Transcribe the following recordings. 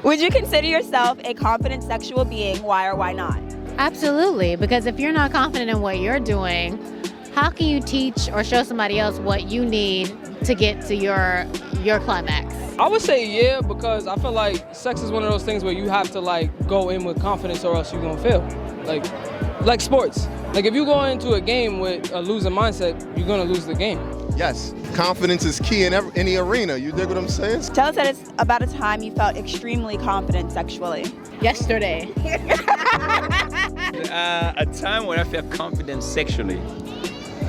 Would you consider yourself a confident sexual being? Why or why not? Absolutely, because if you're not confident in what you're doing, how can you teach or show somebody else what you need to get to your climax? I would say yeah, because I feel like sex is one of those things where you have to like go in with confidence or else you're gonna fail. Like sports. Like if you go into a game with a losing mindset, you're gonna lose the game. Yes, confidence is key in any arena. You dig what I'm saying? Tell us that it's about a time you felt extremely confident sexually. Yesterday. A time when I felt confident sexually.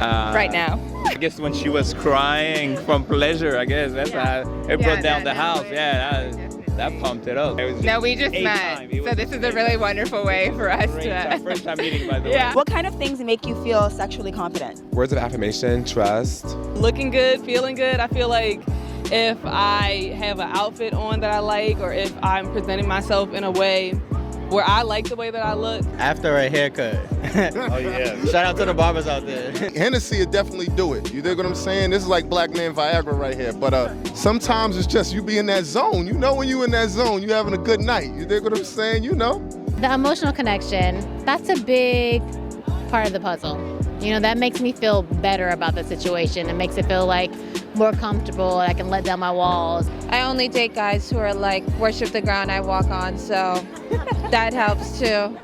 Right now. I guess when she was crying from pleasure, I guess that's how it brought down the house. That pumped it up. No, we just met, so this is a really wonderful way for us to... First time meeting, by the way. What kind of things make you feel sexually confident? Words of affirmation, trust. Looking good, feeling good. I feel like if I have an outfit on that I like, or if I'm presenting myself in a way where I like the way that I look. After a haircut. Oh yeah. Shout out to the barbers out there. Hennessy would definitely do it. You dig what I'm saying? This is like black man Viagra right here. But sometimes it's just you be in that zone. You know when you in that zone, you having a good night. You dig what I'm saying? You know? The emotional connection, that's a big part of the puzzle. You know, that makes me feel better about the situation. It makes it feel like more comfortable. I can let down my walls. I only date guys who are like, worship the ground I walk on, so that helps too.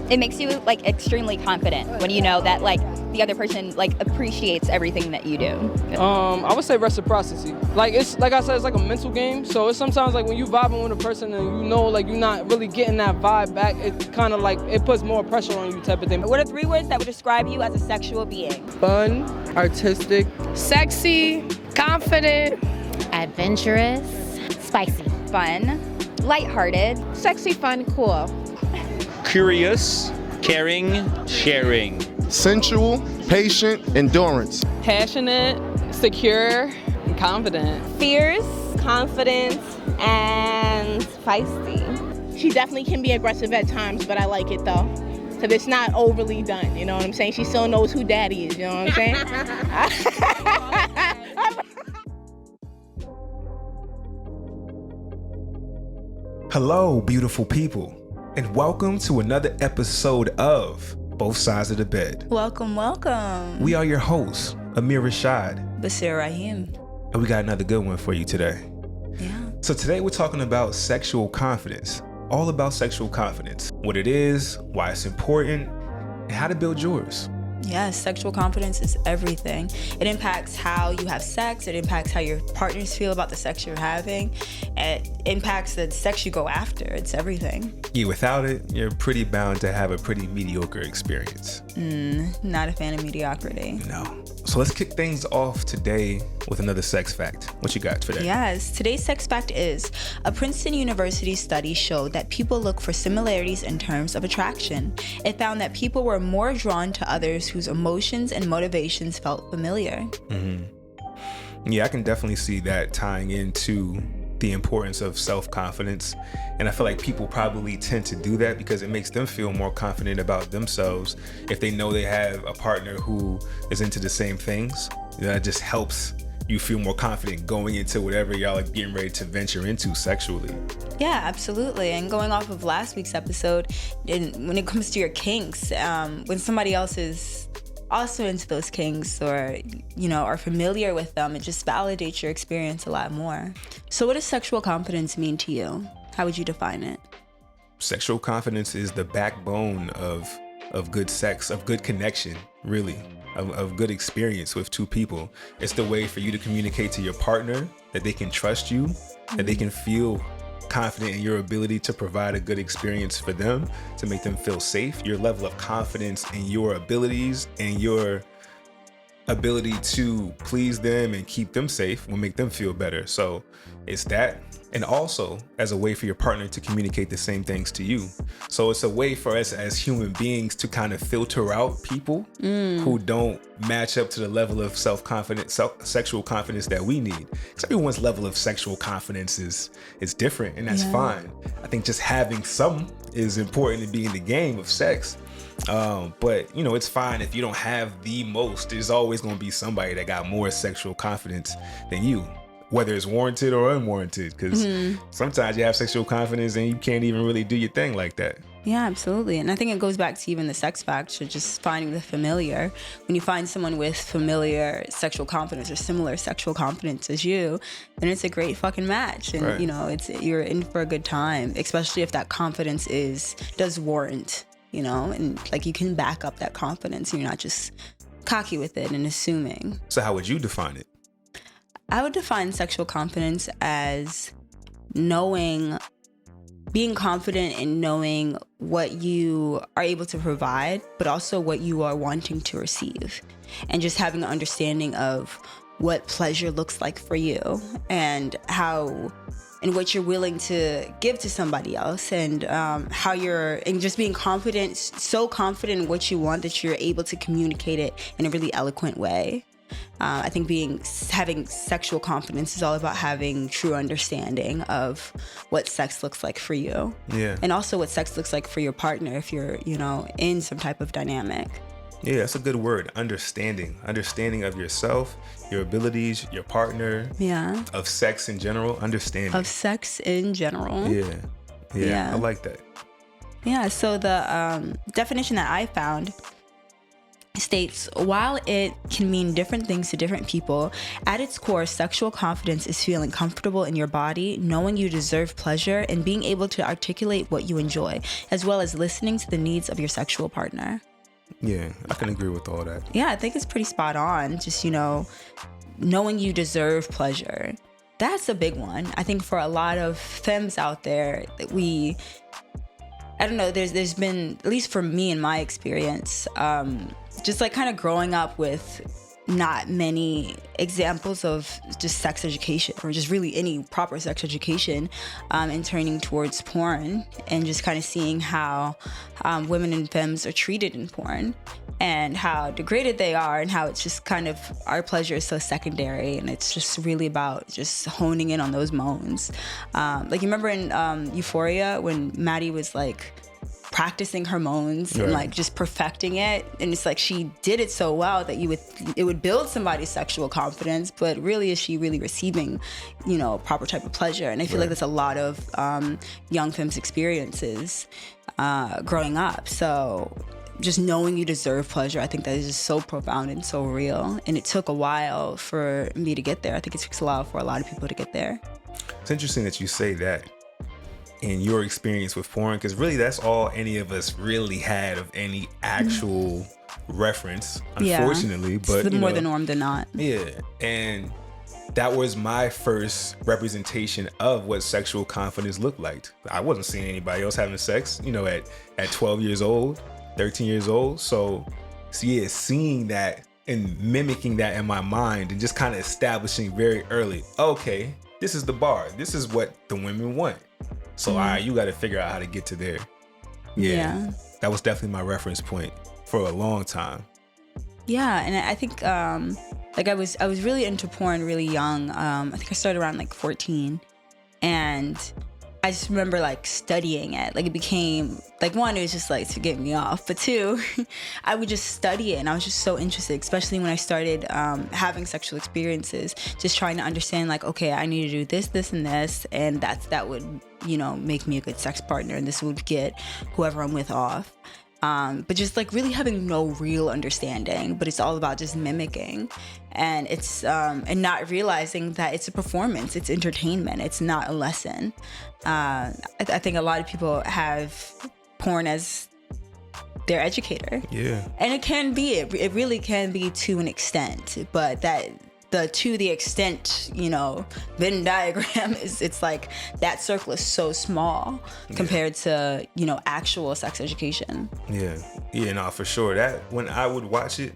It makes you like extremely confident when you know that like the other person like appreciates everything that you do. I would say reciprocity. Like it's like I said, it's like a mental game. So it's sometimes like when you vibing with a person and you know like you're not really getting that vibe back, it kind of like it puts more pressure on you type of thing. What are 3 words that would describe you as a sexual being? Fun, artistic, Sexy, confident, Adventurous, spicy. Fun, lighthearted, sexy, fun, cool. Curious, caring, sharing. Sensual, patient, endurance. passionate, secure, and confident. fierce, confident, and feisty. She definitely can be aggressive at times, but I like it though. Because it's not overly done, you know what I'm saying? She still knows who daddy is, you know what I'm saying? Hello, beautiful people, and welcome to another episode of Both Sides of the Bed. Welcome, welcome. We are your hosts, Ahmir Basirah. and we got another good one for you today. Yeah. So today we're talking about sexual confidence, all about sexual confidence, what it is, why it's important, and how to build yours. Yes, sexual confidence is everything. It impacts how you have sex. It impacts how your partners feel about the sex you're having. It impacts the sex you go after. It's everything. Yeah, without it, you're pretty bound to have a pretty mediocre experience. Not a fan of mediocrity. No. So let's kick things off today with another sex fact. What you got today? Yes, today's sex fact is, a Princeton University study showed that people look for similarities in terms of attraction. It found that people were more drawn to others whose emotions and motivations felt familiar. Yeah, I can definitely see that tying into the importance of self-confidence. And I feel like people probably tend to do that because it makes them feel more confident about themselves if they know they have a partner who is into the same things. That just helps you feel more confident going into whatever y'all are getting ready to venture into sexually. Yeah, absolutely. And going off of last week's episode, when it comes to your kinks, when somebody else is also into those kinks or, you know, are familiar with them, it just validates your experience a lot more. So what does sexual confidence mean to you? How would you define it? Sexual confidence is the backbone of good sex, of good connection, really, of good experience with two people. It's the way for you to communicate to your partner that they can trust you, that they can feel confident in your ability to provide a good experience for them, to make them feel safe. Your level of confidence in your abilities and your ability to please them and keep them safe will make them feel better. So it's that. And also as a way for your partner to communicate the same things to you. So it's a way for us as human beings to kind of filter out people who don't match up to the level of self-confidence, sexual confidence that we need. Because everyone's level of sexual confidence is different, and that's fine. I think just having some is important to be in the game of sex. But you know, it's fine if you don't have the most. There's always going to be somebody that got more sexual confidence than you. whether it's warranted or unwarranted. Because sometimes you have sexual confidence and you can't even really do your thing like that. Yeah, absolutely. And I think it goes back to even the sex factor, just finding the familiar. When you find someone with familiar sexual confidence or similar sexual confidence as you, then it's a great fucking match. And, you know, you're in for a good time, especially if that confidence does warrant, you know, and like you can back up that confidence and you're not just cocky with it and assuming. So how would you define it? I would define sexual confidence as being confident in knowing what you are able to provide, but also what you are wanting to receive. And just having an understanding of what pleasure looks like for you and what you're willing to give to somebody else, and and just being confident, so confident in what you want that you're able to communicate it in a really eloquent way. I think having sexual confidence is all about having true understanding of what sex looks like for you. Yeah. And also what sex looks like for your partner if you're, you know, in some type of dynamic. Yeah, that's a good word. Understanding of yourself, your abilities, your partner. Yeah. Of sex in general. Understanding. Of sex in general. Yeah. I like that. Yeah. So the definition that I found states, while it can mean different things to different people, at its core, sexual confidence is feeling comfortable in your body, knowing you deserve pleasure, and being able to articulate what you enjoy, as well as listening to the needs of your sexual partner. Yeah, I can agree with all that. Yeah, I think it's pretty spot on. Just, you know, knowing you deserve pleasure. That's a big one. I think for a lot of femmes out there, I don't know, there's been, at least for me in my experience, just like kind of growing up with not many examples of just sex education or just really any proper sex education, and turning towards porn and just kind of seeing how women and femmes are treated in porn and how degraded they are and how it's just kind of our pleasure is so secondary and it's just really about just honing in on those moans. Like you remember in Euphoria when Maddie was like practicing her moans and like just perfecting it, and it's like she did it so well that it would build somebody's sexual confidence, but really is she really receiving, you know, proper type of pleasure? And I feel like that's a lot of young femmes' experiences growing up. So just knowing you deserve pleasure, I think that is just so profound and so real, and it took a while for me to get there. I think it takes a while for a lot of people to get there. It's interesting that you say that in your experience with porn, because really that's all any of us really had of any actual reference, unfortunately. But it's more the norm than not. Yeah, and that was my first representation of what sexual confidence looked like. I wasn't seeing anybody else having sex, you know, at 12 years old, 13 years old. So yeah, seeing that and mimicking that in my mind and just kind of establishing very early, okay, this is the bar. This is what the women want. So all right, you got to figure out how to get to there. Yeah, that was definitely my reference point for a long time. Yeah, and I think like I was really into porn really young. I think I started around like 14, and I just remember like studying it. Like it became like, one, it was just like to get me off, but two, I would just study it, and I was just so interested, especially when I started having sexual experiences, just trying to understand like, okay, I need to do this, this, and this, and that would, you know, make me a good sex partner, and this would get whoever I'm with off. But just like really having no real understanding, but it's all about just mimicking, and it's and not realizing that it's a performance, it's entertainment, it's not a lesson. I think a lot of people have porn as their educator. Yeah, and it can be, it really can be to an extent, but to the extent, you know, Venn diagram it's like that circle is so small compared to, you know, actual sex education. Yeah, no, for sure. That when I would watch it,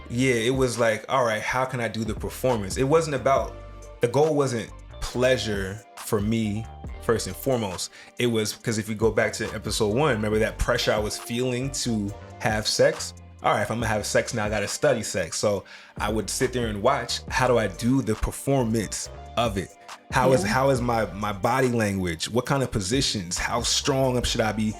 it was like, all right, how can I do the performance? It wasn't about, the goal wasn't pleasure for me first and foremost. It was because if you go back to episode 1, remember that pressure I was feeling to have sex? All right, if I'm gonna have sex now, I gotta study sex. So I would sit there and watch, how do I do the performance of it? How is my body language? What kind of positions? How strong should I be?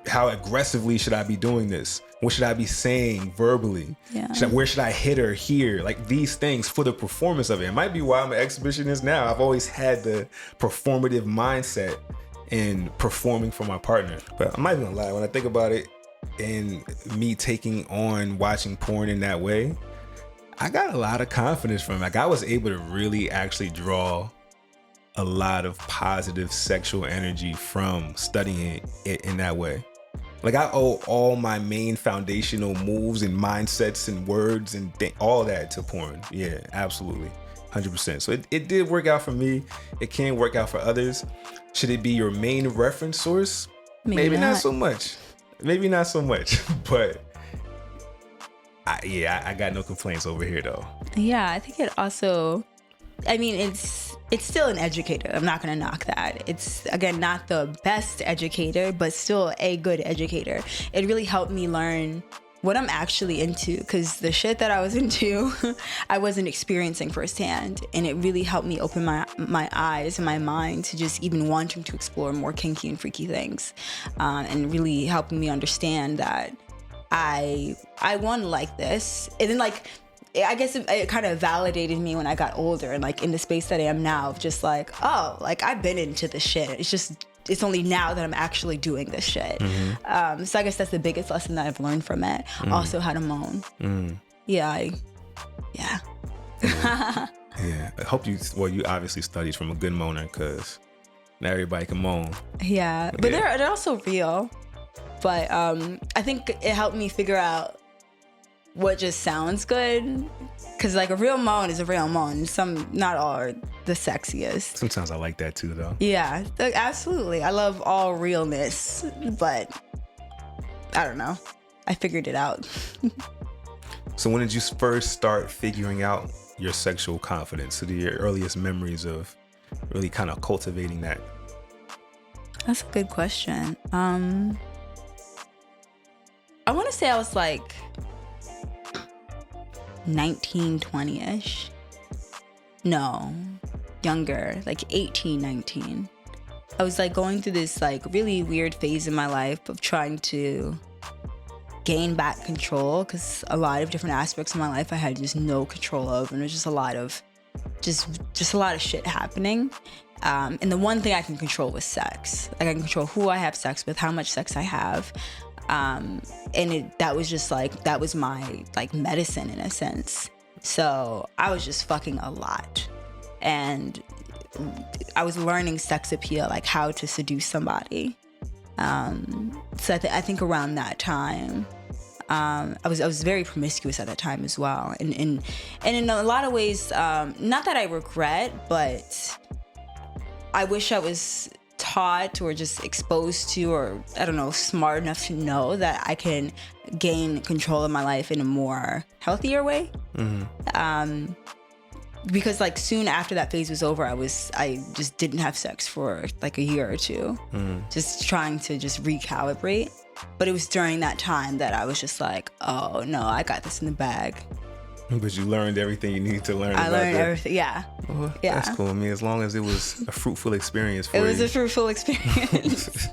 How aggressively should I be doing this? What should I be saying verbally? Yeah. Where should I hit her here? Like these things for the performance of it. It might be why I'm an exhibitionist now. I've always had the performative mindset in performing for my partner. But I'm not even gonna lie, when I think about it and me taking on watching porn in that way, I got a lot of confidence from it. Like I was able to really actually draw a lot of positive sexual energy from studying it in that way. Like I owe all my main foundational moves and mindsets and words and all that to porn. Yeah, absolutely. 100%. So it did work out for me. It can work out for others. Should it be your main reference source? Maybe not so much. Maybe not so much. But I got no complaints over here though. Yeah, I think it also, I mean, it's still an educator. I'm not going to knock that. It's, again, not the best educator, but still a good educator. It really helped me learn what I'm actually into, because the shit that I was into, I wasn't experiencing firsthand. And it really helped me open my eyes and my mind to just even wanting to explore more kinky and freaky things. And really helping me understand that I want to like this. And then, like, I guess it kind of validated me when I got older and like in the space that I am now of just like, oh, like I've been into this shit. It's only now that I'm actually doing this shit. Mm-hmm. So I guess that's the biggest lesson that I've learned from it. Mm. Also how to moan. Mm. Yeah. Yeah. I hope you obviously studied from a good moaner, because not everybody can moan. Yeah. But they're also real. But I think it helped me figure out what just sounds good, because like a real moan is a real moan. Some, not all, are the sexiest. Sometimes I like that too, though. Yeah, absolutely. I love all realness, but I don't know. I figured it out. So when did you first start figuring out your sexual confidence? What are your earliest memories of really kind of cultivating that? That's a good question. I want to say I was like 19, 20-ish. No, younger, like 18, 19. I was like going through this like really weird phase in my life of trying to gain back control, because a lot of different aspects of my life I had just no control of, and it was just a lot of just a lot of shit happening. And the one thing I can control was sex. Like I can control who I have sex with, how much sex I have. And that was my like medicine in a sense. So I was just fucking a lot, and I was learning sex appeal, like how to seduce somebody. So I think around that time, I was very promiscuous at that time as well, and in a lot of ways, not that I regret, but I wish I was taught or just exposed to, or I don't know, smart enough to know that I can gain control of my life in a more healthier way. Mm-hmm. Because like soon after that phase was over, I just didn't have sex for like a year or two, just trying to just recalibrate. But it was during that time that I was just like, oh no, I got this in the bag. But you learned everything you needed to learn. I learned everything, yeah. Well, yeah. That's cool. I mean, as long as it was a fruitful experience for you. It was a fruitful experience.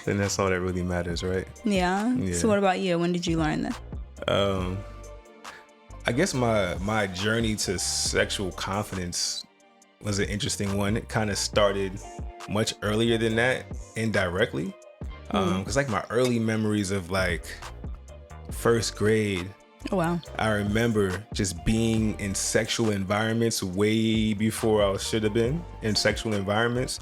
Then that's all that really matters, right? Yeah. So what about you? When did you learn that? I guess my journey to sexual confidence was an interesting one. It kind of started much earlier than that, indirectly. Because like my early memories of like first grade, oh wow, I remember just being in sexual environments way before I should have been in sexual environments.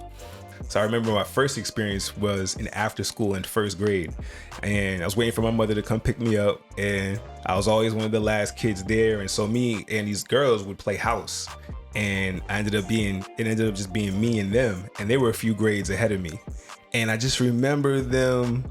So I remember my first experience was in after school in first grade, and I was waiting for my mother to come pick me up, and I was always one of the last kids there, and so me and these girls would play house, and it ended up just being me and them, and they were a few grades ahead of me, and I just remember them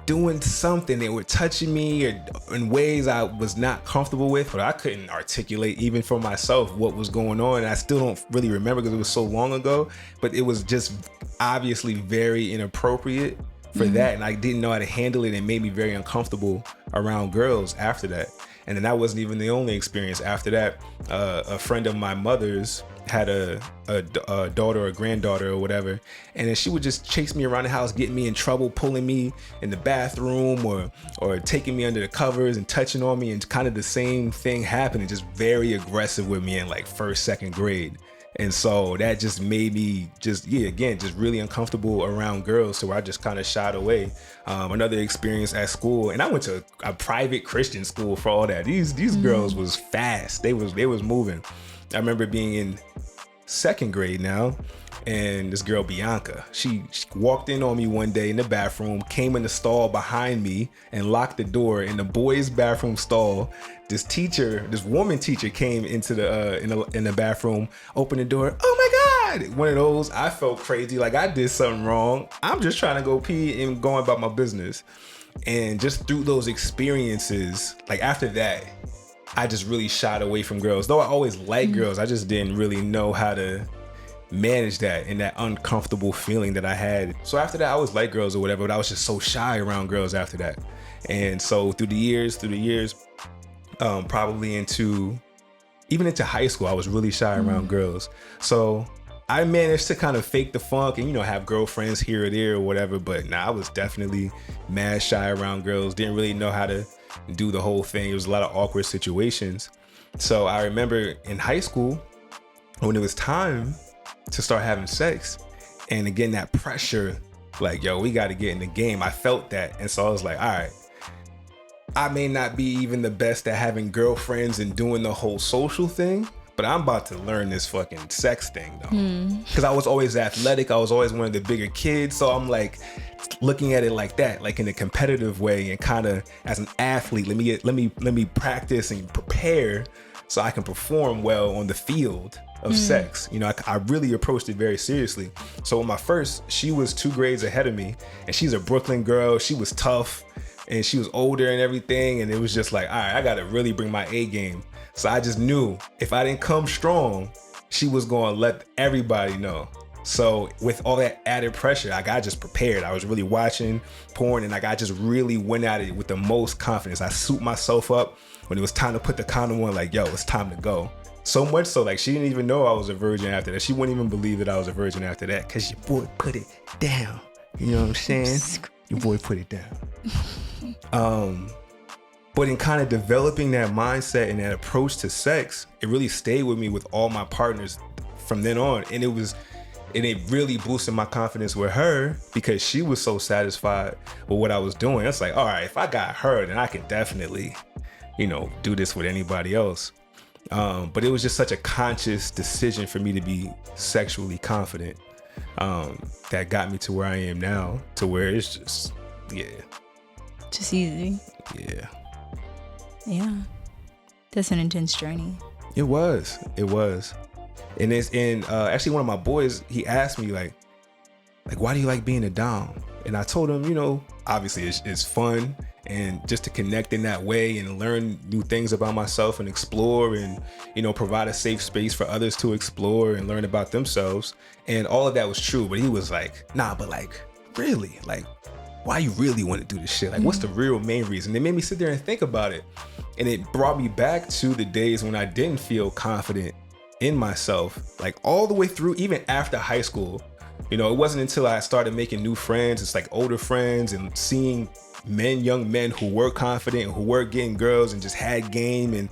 doing something. They were touching me in ways I was not comfortable with, but I couldn't articulate even for myself what was going on. And I still don't really remember because it was so long ago, but it was just obviously very inappropriate for that. And I didn't know how to handle it, and made me very uncomfortable around girls after that. And then that wasn't even the only experience after that. A friend of my mother's, had a daughter or a granddaughter or whatever, and then she would just chase me around the house, getting me in trouble, pulling me in the bathroom or taking me under the covers and touching on me, and kind of the same thing happening, just very aggressive with me in like first, second grade. And so that just made me just really uncomfortable around girls. So I just kind of shied away. Another experience at school, and I went to a private Christian school for all that. These girls was fast. They was moving. I remember being in second grade now, and this girl Bianca, she walked in on me one day in the bathroom, came in the stall behind me and locked the door in the boys' bathroom stall. This woman teacher came into in the bathroom, opened the door. Oh my God! One of those, I felt crazy, like I did something wrong. I'm just trying to go pee and going about my business. And just through those experiences, like after that, I just really shied away from girls. Though I always liked girls, I just didn't really know how to manage that and that uncomfortable feeling that I had. So after that, I always liked girls or whatever, but I was just so shy around girls after that. And so through the years, probably into high school, I was really shy around girls. So I managed to kind of fake the funk and, have girlfriends here or there or whatever. But I was definitely mad shy around girls. Didn't really know how to do the whole thing. It was a lot of awkward situations. So I remember in high school, when it was time to start having sex, and again, that pressure, like, yo, we got to get in the game. I felt that. And so I was like, all right, I may not be even the best at having girlfriends and doing the whole social thing, but I'm about to learn this fucking sex thing though. Because I was always athletic. I was always one of the bigger kids. So I'm like looking at it like that, like in a competitive way, and kind of as an athlete, let me practice and prepare so I can perform well on the field of sex. I really approached it very seriously. So my first, she was 2 grades ahead of me, and she's a Brooklyn girl. She was tough and she was older and everything. And it was just like, all right, I got to really bring my A game. So I just knew if I didn't come strong, she was going to let everybody know. So with all that added pressure, I got just prepared. I was really watching porn, and I just really went at it with the most confidence. I suited myself up when it was time to put the condom on, like, yo, it's time to go. So much so, like, she didn't even know I was a virgin after that. She wouldn't even believe that I was a virgin after that, because your boy put it down. You know what I'm saying? Your boy put it down. But in kind of developing that mindset and that approach to sex, it really stayed with me with all my partners from then on. And it really boosted my confidence with her, because she was so satisfied with what I was doing. It's like, all right, if I got her, then I can definitely, do this with anybody else. But it was just such a conscious decision for me to be sexually confident, that got me to where I am now, to where it's just, just easy. Yeah, that's an intense journey. It was. And actually one of my boys, he asked me like, why do you like being a dom? And I told him, obviously it's fun, and just to connect in that way and learn new things about myself and explore and, provide a safe space for others to explore and learn about themselves. And all of that was true. But he was like, nah, but like, really? Like, why you really want to do this shit? Like, what's the real main reason? It made me sit there and think about it. And it brought me back to the days when I didn't feel confident in myself, like all the way through, even after high school. It wasn't until I started making new friends, it's like older friends, and seeing young men who were confident, who were getting girls and just had game and,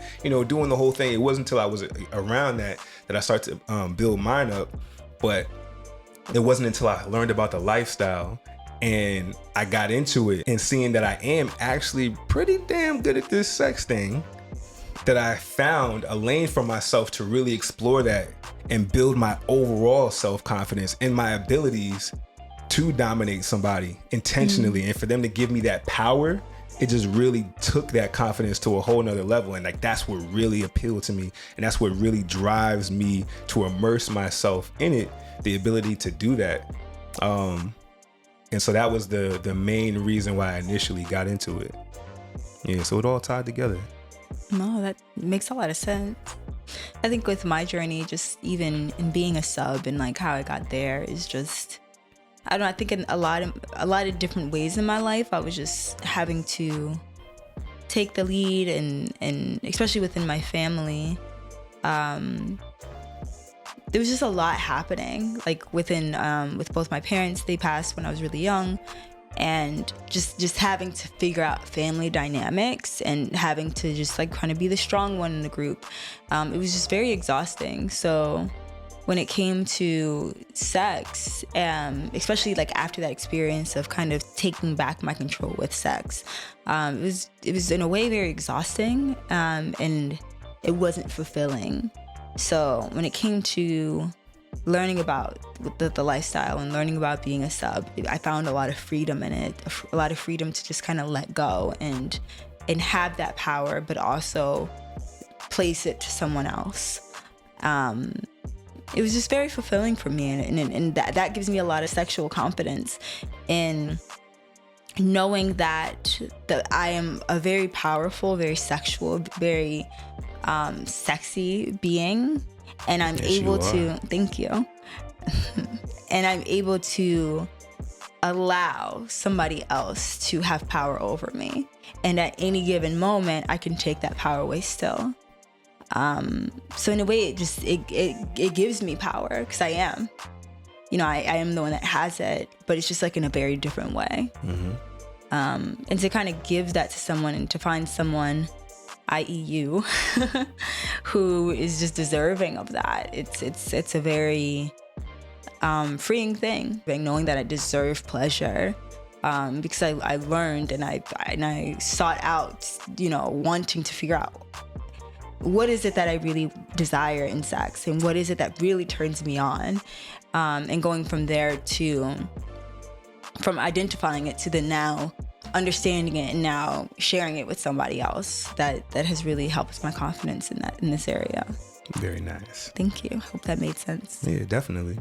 doing the whole thing. It wasn't until I was around that I started to build mine up. But it wasn't until I learned about the lifestyle and I got into it, and seeing that I am actually pretty damn good at this sex thing, that I found a lane for myself to really explore that and build my overall self-confidence and my abilities to dominate somebody intentionally. And for them to give me that power, it just really took that confidence to a whole nother level. And like, that's what really appealed to me. And that's what really drives me to immerse myself in it, the ability to do that. And so that was the main reason why I initially got into it. Yeah, so it all tied together. No, that makes a lot of sense. I think with my journey, just even in being a sub and like how I got there is just, I think in a lot of different ways in my life, I was just having to take the lead, and especially within my family, there was just a lot happening, like within with both my parents. They passed when I was really young, and just having to figure out family dynamics and having to just like kind of be the strong one in the group. It was just very exhausting. So when it came to sex, especially like after that experience of kind of taking back my control with sex, it was in a way very exhausting, and it wasn't fulfilling. So when it came to learning about the lifestyle and learning about being a sub, I found a lot of freedom in it, a lot of freedom to just kind of let go and have that power, but also place it to someone else. It was just very fulfilling for me, and that gives me a lot of sexual confidence in knowing that I am a very powerful, very sexual, very sexy being, and I'm able to, thank you, and I'm able to allow somebody else to have power over me. And at any given moment, I can take that power away still. So in a way, it gives me power, because I am, I am the one that has it, but it's just like in a very different way. And to kind of give that to someone, and to find someone, i.e. you, who is just deserving of that, it's a very freeing thing, knowing that I deserve pleasure, because I learned and I sought out, wanting to figure out what is it that I really desire in sex, and what is it that really turns me on, and going from there from identifying it to the now understanding it and now sharing it with somebody else. That has really helped my confidence in this area. Very nice. Thank you. Hope that made sense. Yeah, definitely.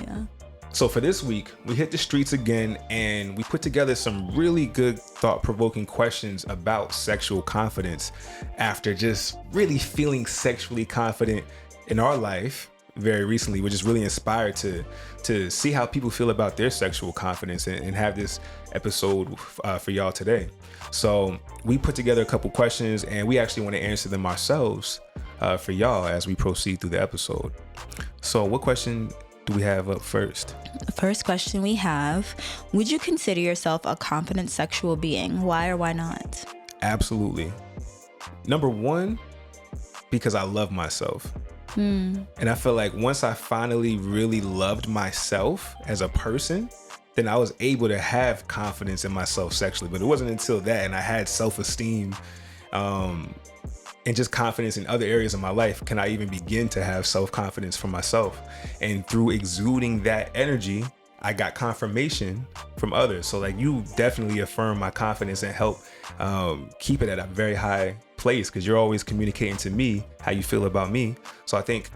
Yeah. So for this week, we hit the streets again, and we put together some really good thought-provoking questions about sexual confidence after just really feeling sexually confident in our life very recently. We're just really inspired to see how people feel about their sexual confidence, and have this episode for y'all today. So we put together a couple questions, and we actually want to answer them ourselves for y'all as we proceed through the episode. So what question do we have up first? The first question we have: would you consider yourself a confident sexual being? Why or why not? Absolutely. Number one, because I love myself. And I feel like once I finally really loved myself as a person, then I was able to have confidence in myself sexually. But it wasn't until that, and I had self-esteem and just confidence in other areas of my life, can I even begin to have self-confidence for myself. And through exuding that energy, I got confirmation from others. So like, you definitely affirm my confidence and help keep it at a very high place, because you're always communicating to me how you feel about me. So I think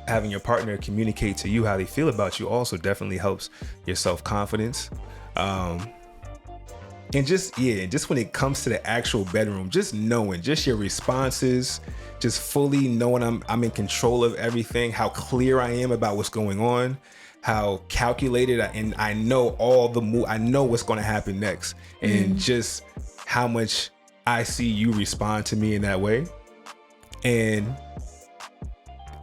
having your partner communicate to you how they feel about you also definitely helps your self-confidence. And just when it comes to the actual bedroom, just knowing just your responses, just fully knowing I'm in control of everything, how clear I am about what's going on, how calculated and I know all the I know what's going to happen next, and just how much I see you respond to me in that way. And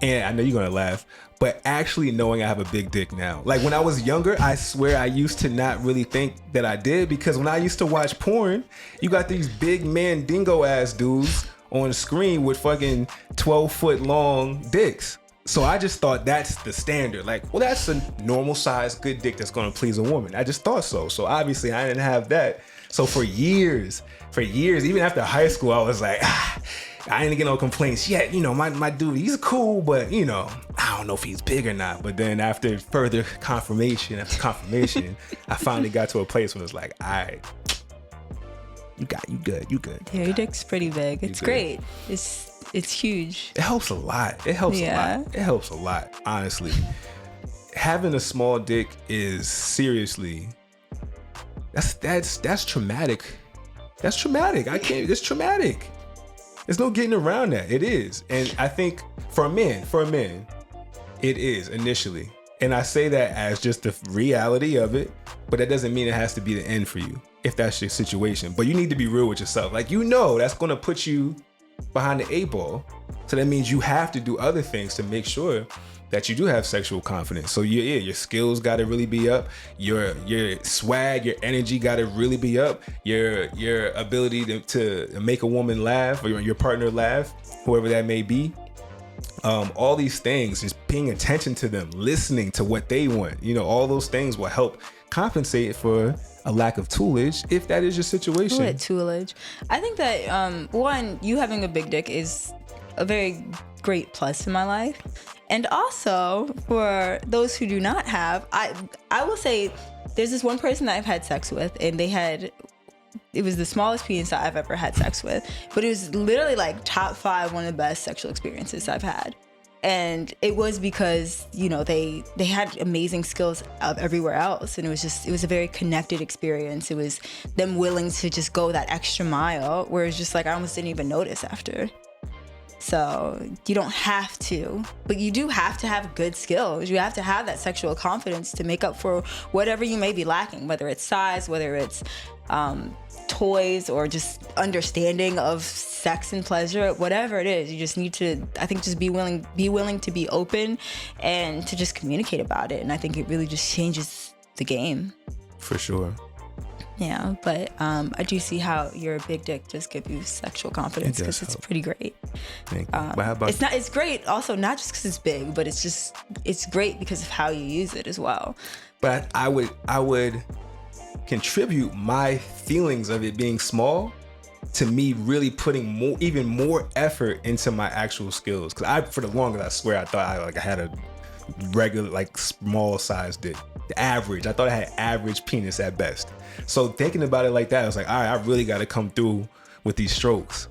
I know you're going to laugh, but actually knowing I have a big dick now. Like when I was younger, I swear I used to not really think that I did, because when I used to watch porn, you got these big man dingo ass dudes on the screen with fucking 12-foot long dicks. So I just thought that's the standard. Like, well, that's a normal size good dick that's going to please a woman. I just thought so. So obviously I didn't have that. So for years, even after high school, I was like, I didn't get no complaints yet. My dude, he's cool, but I don't know if he's big or not. But then after further confirmation, I finally got to a place where it's like, all right, you good. Yeah, your dick's pretty big. It's great. It's huge. It helps a lot. It helps a lot, honestly. Having a small dick is seriously, that's traumatic. That's traumatic. It's traumatic. There's no getting around that. It is. And I think for men, it is initially. And I say that as just the reality of it, but that doesn't mean it has to be the end for you if that's your situation. But you need to be real with yourself. Like, that's going to put you behind the 8 ball. So that means you have to do other things to make sure that you do have sexual confidence. So your skills got to really be up. Your swag, your energy got to really be up. Your ability to make a woman laugh or your partner laugh, whoever that may be. All these things, just paying attention to them, listening to what they want. All those things will help compensate for a lack of toolage if that is your situation. What toolage? I think that one, you having a big dick is a very great plus in my life. And also for those who do not have, I will say there's this one person that I've had sex with, and it was the smallest penis that I've ever had sex with, but it was literally like top 5 one of the best sexual experiences I've had. And it was because, they had amazing skills everywhere else. And it was a very connected experience. It was them willing to just go that extra mile, where it's just like, I almost didn't even notice after. So you don't have to, but you do have to have good skills. You have to have that sexual confidence to make up for whatever you may be lacking, whether it's size, whether it's toys, or just understanding of sex and pleasure, whatever it is. You just need to, I think, just be willing to be open and to just communicate about it. And I think it really just changes the game. For sure. Yeah, but I do see how your big dick just gives you sexual confidence, because it's pretty great. Thank you. But how about it's great also, not just because it's big, but it's great because of how you use it as well. But I would contribute my feelings of it being small to me really putting even more effort into my actual skills. Because for the longest, I swear, I thought I had a regular, like, small size dick. The average. I thought I had average penis at best. So thinking about it like that, I was like, all right, I really got to come through with these strokes.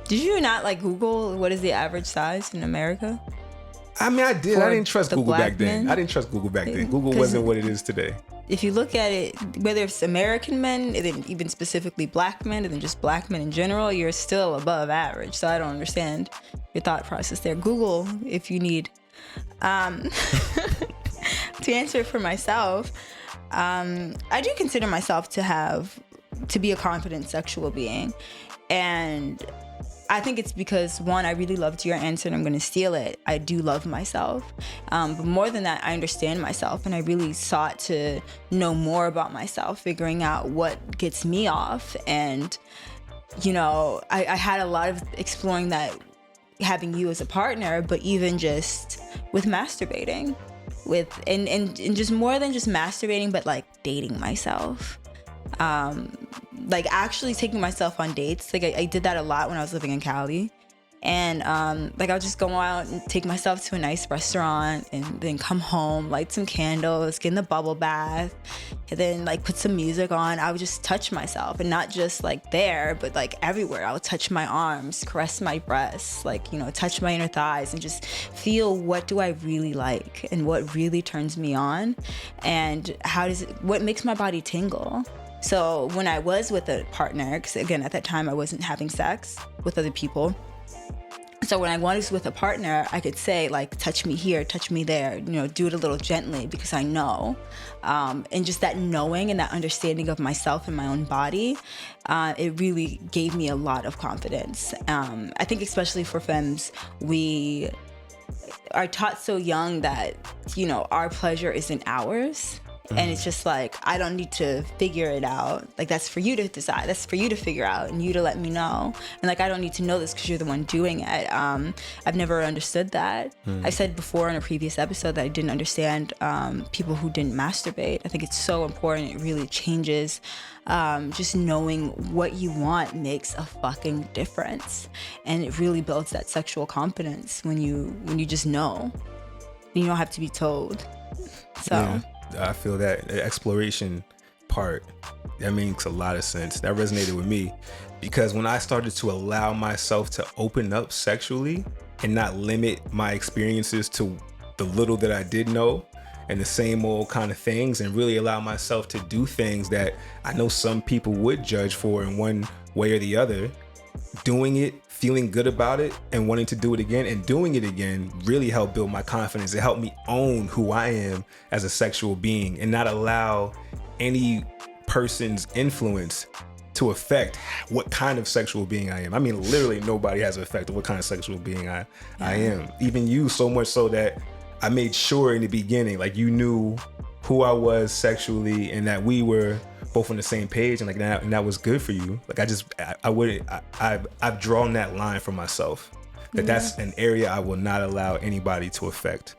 Did you not Google what is the average size in America? I mean, I did. I didn't trust Google back then. Men? I didn't trust Google back then. Google wasn't what it is today. If you look at it, whether it's American men, and then even specifically black men, and then just black men in general, you're still above average. So I don't understand your thought process there. Google if you need. To answer for myself, I do consider myself to be a confident sexual being. And I think it's because, one, I really loved your answer and I'm going to steal it. I do love myself. But more than that, I understand myself, and I really sought to know more about myself, figuring out what gets me off. And, I had a lot of exploring that, having you as a partner, but even just with masturbating. And just more than just masturbating, but dating myself. Actually taking myself on dates. I did that a lot when I was living in Cali. And I'll just go out and take myself to a nice restaurant and then come home, light some candles, get in the bubble bath, and then put some music on. I would just touch myself, and not just there, but everywhere. I would touch my arms, caress my breasts, touch my inner thighs, and just feel, what do I really like and what really turns me on, and what makes my body tingle. So when I was with a partner, because again, at that time I wasn't having sex with other people. So when I was with a partner, I could say, touch me here, touch me there, do it a little gently, because I know. And just that knowing and that understanding of myself and my own body, it really gave me a lot of confidence. I think especially for femmes, we are taught so young that, our pleasure isn't ours. And it's just I don't need to figure it out. That's for you to decide. That's for you to figure out and you to let me know. And I don't need to know this because you're the one doing it. I've never understood that. I said before in a previous episode that I didn't understand people who didn't masturbate. I think it's so important. It really changes. Just knowing what you want makes a fucking difference. And it really builds that sexual confidence when you just know. You don't have to be told. So. Yeah. I feel that the exploration part, that makes a lot of sense. That resonated with me, because when I started to allow myself to open up sexually and not limit my experiences to the little that I did know and the same old kind of things, and really allow myself to do things that I know some people would judge for in one way or the other, doing it, feeling good about it, and wanting to do it again and doing it again really helped build my confidence. It helped me own who I am as a sexual being and not allow any person's influence to affect what kind of sexual being I am. I mean, literally nobody has an effect of what kind of sexual being I am. Even you, so much so that I made sure in the beginning, like you knew who I was sexually and that we were both on the same page and like that, and that was good for you. Like I've drawn that line for myself. That's an area I will not allow anybody to affect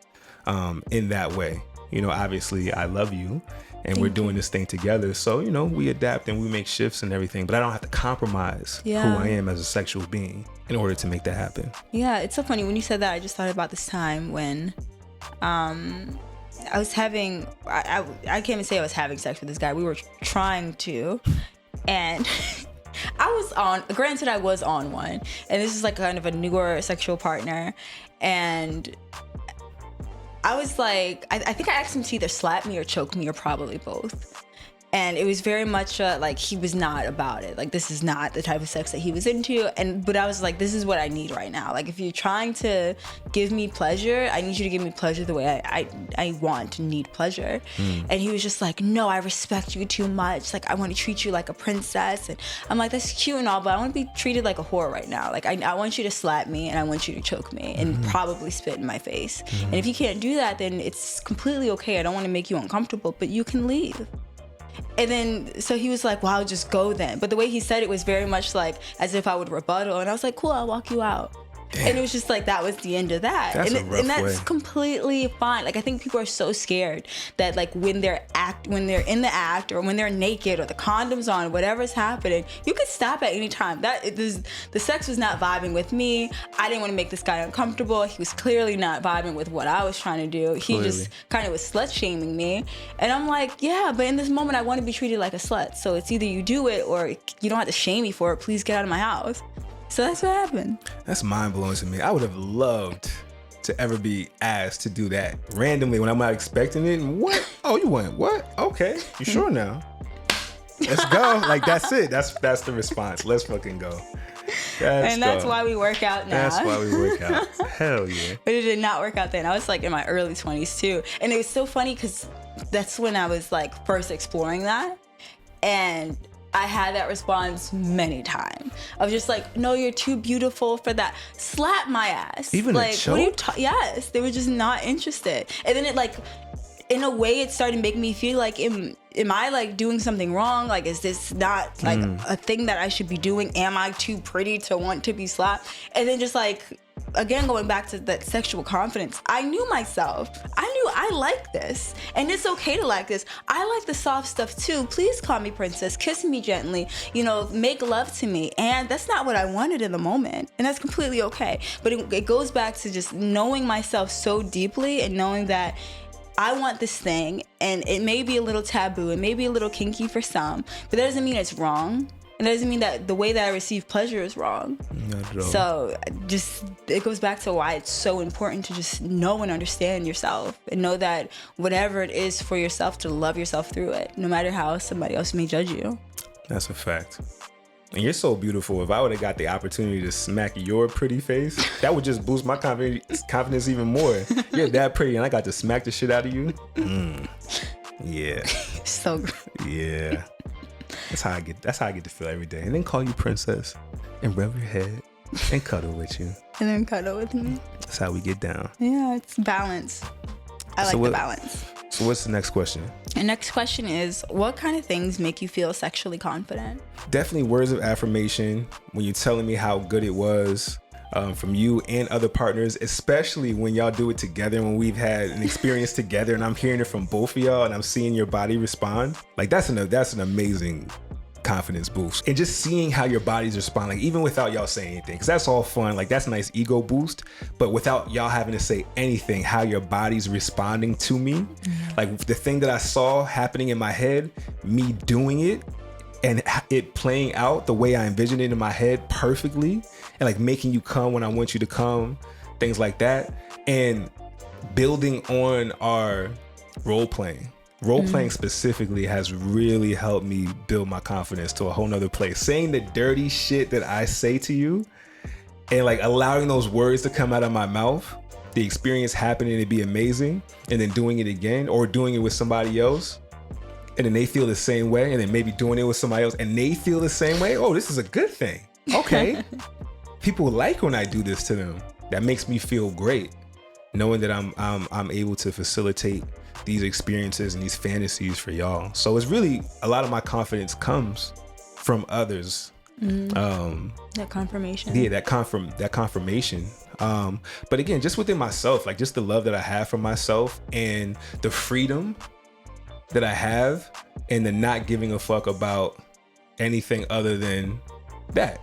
in that way. You know, obviously I love you and we're doing this thing together. So, you know, we adapt and we make shifts and everything, but I don't have to compromise who I am as a sexual being in order to make that happen. Yeah, it's so funny. When you said that, I just thought about this time when I was having, I can't even say I was having sex with this guy. We were trying to, and granted I was on one, and this is like kind of a newer sexual partner, and I was like, I think I asked him to either slap me or choke me or probably both. And it was very much like he was not about it. Like, this is not the type of sex that he was into. But I was like, this is what I need right now. Like, if you're trying to give me pleasure, I need you to give me pleasure the way I want and need pleasure. And he was just like, no, I respect you too much. Like, I want to treat you like a princess. And I'm like, that's cute and all, but I want to be treated like a whore right now. Like, I want you to slap me and I want you to choke me and probably spit in my face. And if you can't do that, then it's completely okay. I don't want to make you uncomfortable, but you can leave. And then, so he was like, well, I'll just go then. But the way he said it was very much like as if I would rebuttal. And I was like, cool, I'll walk you out. Damn. And it was just like, that was the end of that. That's a rough that's way. Completely fine. Like, I think people are so scared that like when they're in the act or when they're naked or the condom's on, whatever's happening, you could stop at any time. The sex was not vibing with me. I didn't want to make this guy uncomfortable. He was clearly not vibing with what I was trying to do. He just kind of was slut shaming me. And I'm like, yeah, but in this moment, I want to be treated like a slut. So it's either you do it or you don't have to shame me for it. Please get out of my house. So that's what happened. That's mind blowing to me. I would have loved to ever be asked to do that randomly when I'm not expecting it. What? Oh, you went what? Okay, you sure now? Let's go. Like, that's it. That's the response. Let's fucking go. That's why we work out now. That's why we work out. Hell yeah. But it did not work out then. I was like in my early 20s too, and it was so funny because that's when I was like first exploring that, and I had that response many times of just like, no, you're too beautiful for that. Slap my ass. Even like, a choke? Yes, they were just not interested. And then it like, in a way, it started making me feel like, am I like doing something wrong? Like, is this not like a thing that I should be doing? Am I too pretty to want to be slapped? And then just like, again, going back to that sexual confidence, I knew myself. I knew I like this. And it's okay to like this. I like the soft stuff too. Please call me princess. Kiss me gently. You know, make love to me. And that's not what I wanted in the moment. And that's completely okay. But it goes back to just knowing myself so deeply and knowing that I want this thing, and it may be a little taboo, it may be a little kinky for some, but that doesn't mean it's wrong. And that doesn't mean that the way that I receive pleasure is wrong. Not at all. So it goes back to why it's so important to just know and understand yourself and know that whatever it is for yourself, to love yourself through it, no matter how somebody else may judge you. That's a fact. And you're so beautiful. If I would have got the opportunity to smack your pretty face, that would just boost my confidence even more. You're that pretty and I got to smack the shit out of you. Yeah. So good. Yeah. That's how I get to feel every day. And then call you princess and rub your head and cuddle with you. And then cuddle with me. That's how we get down. Yeah, it's balance. I like the balance. So what's the next question? The next question is, what kind of things make you feel sexually confident? Definitely words of affirmation when you're telling me how good it was from you and other partners, especially when y'all do it together, when we've had an experience together and I'm hearing it from both of y'all and I'm seeing your body respond. Like, that's an amazing confidence boost. And just seeing how your bodies respond, like even without y'all saying anything, because that's all fun, like that's a nice ego boost, but without y'all having to say anything, how your body's responding to me, like the thing that I saw happening in my head, me doing it and it playing out the way I envisioned it in my head perfectly, and like making you come when I want you to come, things like that, and building on our role playing. Role playing specifically has really helped me build my confidence to a whole nother place. Saying the dirty shit that I say to you and like allowing those words to come out of my mouth, the experience happening to be amazing, and then doing it again or doing it with somebody else, and then they feel the same way, and then maybe doing it with somebody else and they feel the same way. Oh, this is a good thing. Okay. People like when I do this to them. That makes me feel great. knowing that I'm able to facilitate these experiences and these fantasies for y'all. So it's really a lot of my confidence comes from others. That confirmation. Yeah, that confirmation. But again, just within myself, like just the love that I have for myself and the freedom that I have and the not giving a fuck about anything other than that.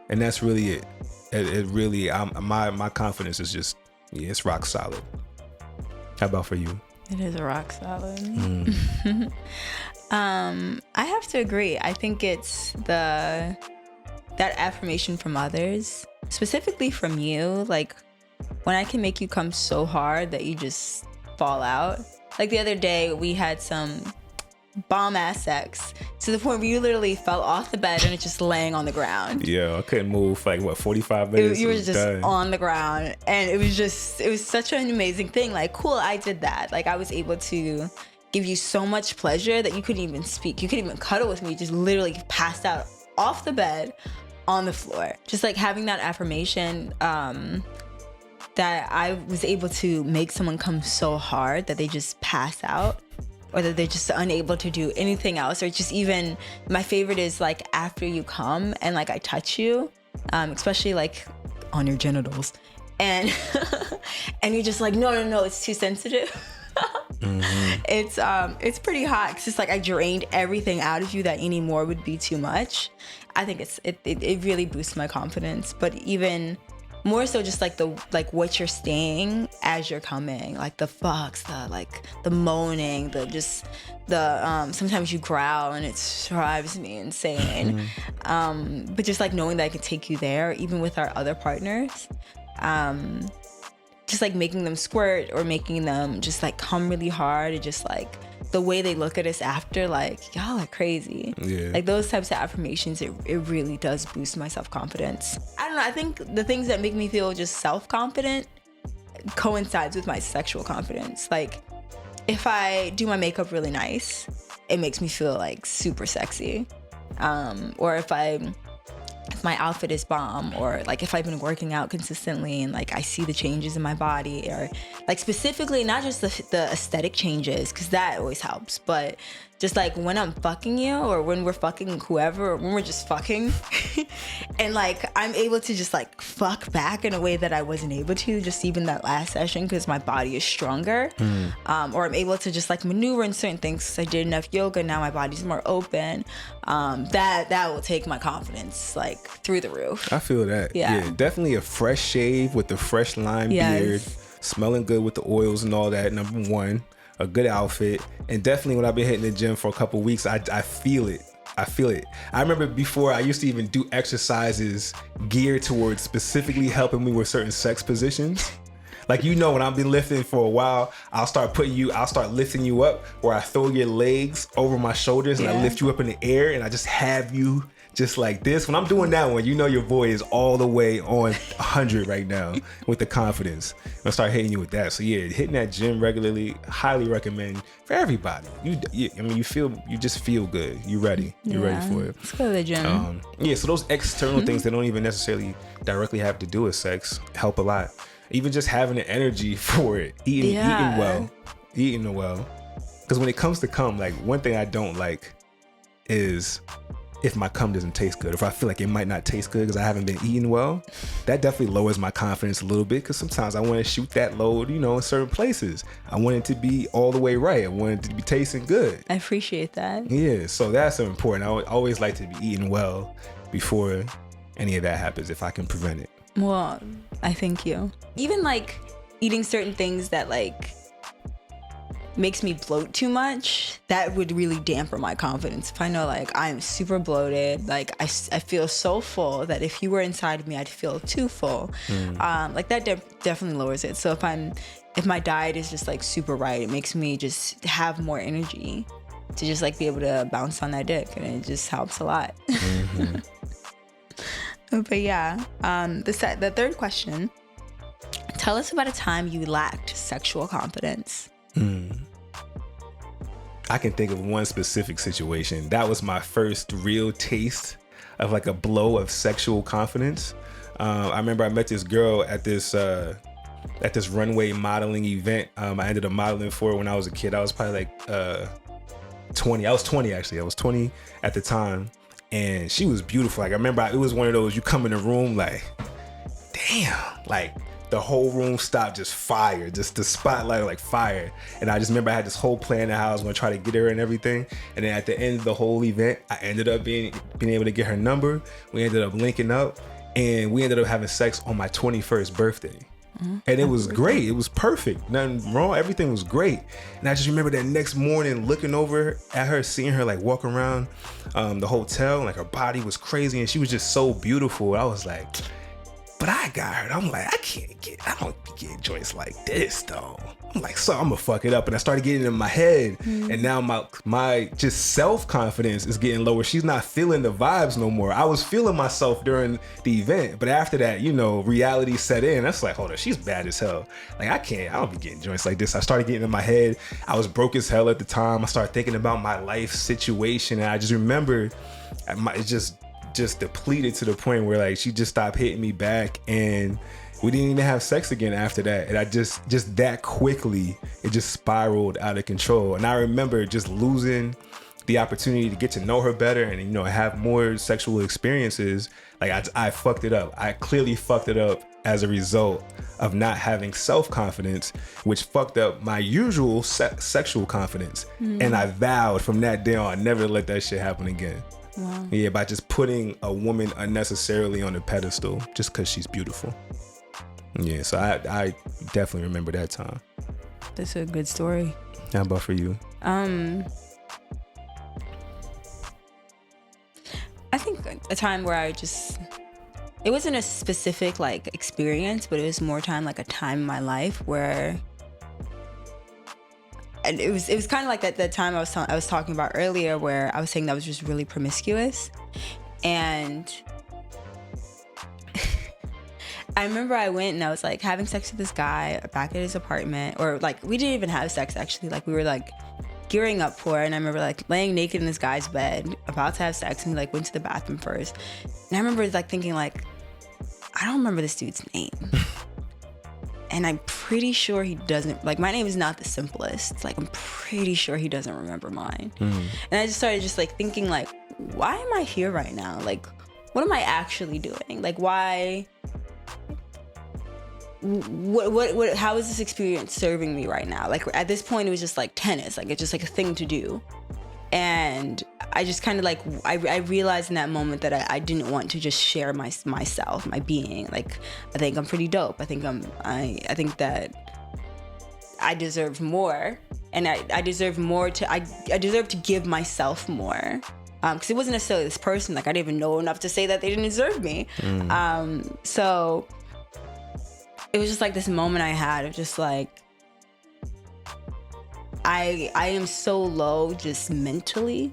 And that's really it. It really, my confidence is just, it's rock solid. How about for you? It is a rock solid. I have to agree. I think it's that affirmation from others, specifically from you, like when I can make you come so hard that you just fall out. Like the other day, we had some bomb ass sex to the point where you literally fell off the bed and it's just laying on the ground. Yeah, I couldn't move for like 45 minutes. You were just done. on the ground, and it was such an amazing thing. Like, cool, I did that. Like, I was able to give you so much pleasure that you couldn't even speak. You couldn't even cuddle with me. You just literally passed out off the bed on the floor. Just like having that affirmation that I was able to make someone come so hard that they just pass out, or that they're just unable to do anything else. Or just even, my favorite is like after you come and like I touch you, especially like on your genitals, and and you're just like, no, it's too sensitive. It's pretty hot. It's just like I drained everything out of you that any more would be too much. I think it really boosts my confidence. But even more so, just like what you're saying as you're coming, like the fucks, the moaning, sometimes you growl and it drives me insane. But just like knowing that I could take you there, even with our other partners, just like making them squirt or making them just like come really hard, and just like the way they look at us after, like, y'all are crazy. Yeah. Like those types of affirmations, it really does boost my self-confidence. I don't know, I think the things that make me feel just self-confident coincides with my sexual confidence. Like if I do my makeup really nice, it makes me feel like super sexy. Or if my outfit is bomb, or like if I've been working out consistently and like I see the changes in my body, or like specifically not just the aesthetic changes, because that always helps, but just like when I'm fucking you, or when we're fucking whoever, or when we're just fucking and like I'm able to just like fuck back in a way that I wasn't able to just even that last session because my body is stronger. Or I'm able to just like maneuver in certain things because I did enough yoga, now my body's more open. That will take my confidence like through the roof. I feel that. Yeah, definitely a fresh shave with the fresh lime beard, smelling good with the oils and all that, number one. A good outfit, and definitely when I've been hitting the gym for a couple of weeks, I feel it. I remember before I used to even do exercises geared towards specifically helping me with certain sex positions. Like, you know, when I've been lifting for a while, I'll start lifting you up where I throw your legs over my shoulders and I lift you up in the air and I just have you just like this. When I'm doing that one, you know your boy is all the way on 100 right now with the confidence. I'll start hitting you with that. So yeah, hitting that gym regularly, highly recommend for everybody. You just feel good. You ready. You're ready for it. Let's go to the gym. So those external things that don't even necessarily directly have to do with sex help a lot. Even just having the energy for it, eating well. Because when it comes to cum, like one thing I don't like is if my cum doesn't taste good, if I feel like it might not taste good because I haven't been eating well, that definitely lowers my confidence a little bit, because sometimes I want to shoot that load, in certain places. I want it to be all the way right. I want it to be tasting good. I appreciate that. Yeah, so that's important. I always like to be eating well before any of that happens, if I can prevent it. Well, I thank you. Even like eating certain things that like makes me bloat too much, that would really dampen my confidence. If I know like I'm super bloated, like I feel so full that if you were inside of me, I'd feel too full. Like that definitely lowers it. So if my diet is just like super right, it makes me just have more energy to just like be able to bounce on that dick, and it just helps a lot. But yeah, the third question, tell us about a time you lacked sexual confidence. I can think of one specific situation. That was my first real taste of like a blow of sexual confidence. I remember I met this girl at this at this runway modeling event. I ended up modeling for it when I was a kid. I was probably like 20. I was 20 actually. I was 20 at the time, and she was beautiful. Like I remember, it was one of those, you come in the room like, damn, like the whole room stopped, just fire, just the spotlight like fire. And I just remember I had this whole plan of how I was gonna try to get her and everything. And then at the end of the whole event, I ended up being able to get her number. We ended up linking up, and we ended up having sex on my 21st birthday. And it was great. It was perfect. Nothing wrong. Everything was great. And I just remember that next morning looking over at her, seeing her like walk around the hotel, like her body was crazy and she was just so beautiful. I was like, but I got her. I'm like, I don't get joints like this though. I'm like, so I'm gonna fuck it up. And I started getting in my head. And now my just self-confidence is getting lower. She's not feeling the vibes no more. I was feeling myself during the event, but after that, you know, reality set in. That's like, hold on, she's bad as hell. Like I don't be getting joints like this. I started getting in my head. I was broke as hell at the time. I started thinking about my life situation. And I just remember it just depleted to the point where like she just stopped hitting me back, and we didn't even have sex again after that. And I just that quickly, it just spiraled out of control. And I remember just losing the opportunity to get to know her better and, you know, have more sexual experiences. Like I fucked it up. I clearly fucked it up as a result of not having self-confidence, which fucked up my usual sexual confidence. And I vowed from that day on, never let that shit happen again. Wow. Yeah, by just putting a woman unnecessarily on a pedestal just because she's beautiful. Yeah, so I definitely remember that time. That's a good story. How about for you? I think a time where it wasn't a specific like experience, but it was more time like a time in my life where, and it was kind of like that time I was talking about earlier, where I was saying that I was just really promiscuous. And I remember I went and I was like having sex with this guy back at his apartment, or like we didn't even have sex actually, like we were like gearing up for it. And I remember like laying naked in this guy's bed about to have sex, and we like went to the bathroom first. And I remember like thinking like, I don't remember this dude's name. And I'm pretty sure he doesn't, like my name is not the simplest. Like I'm pretty sure he doesn't remember mine. And I just started just like thinking like, why am I here right now? Like, what am I actually doing? Like why, what how is this experience serving me right now? Like at this point it was just like tennis, like it's just like a thing to do. And I just kind of like, I realized in that moment that I didn't want to just share myself, my being. Like, I think I'm pretty dope. I think that I deserve more, and I deserve more I deserve to give myself more. Because it wasn't necessarily this person. Like I didn't even know enough to say that they didn't deserve me. So it was just like this moment I had of just like, I am so low just mentally,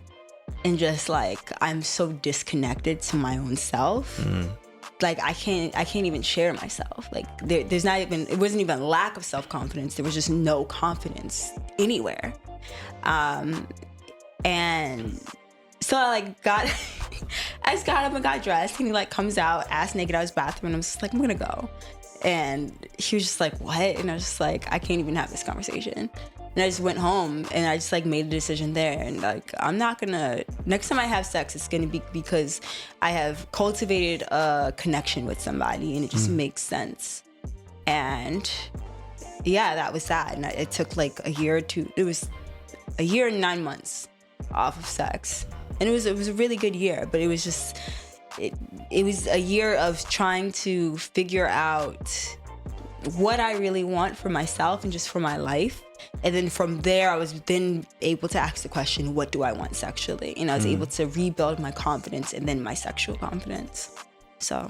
and just like I'm so disconnected to my own self. Like I can't even share myself. Like there's not even, it wasn't even lack of self-confidence, there was just no confidence anywhere. And so I like I just got up and got dressed, and he like comes out ass naked out of his bathroom, and I'm just like, I'm gonna go. And he was just like, what? And I was just like, I can't even have this conversation. And I just went home, and I just like made a decision there. And like, I'm not gonna, next time I have sex, it's gonna be because I have cultivated a connection with somebody, and it just makes sense. And yeah, that was that. And it took like a year or two. It was a year and 9 months off of sex. And it was a really good year, but it was just, it was a year of trying to figure out what I really want for myself and just for my life. And then from there, I was then able to ask the question, what do I want sexually? And I was able to rebuild my confidence and then my sexual confidence. So,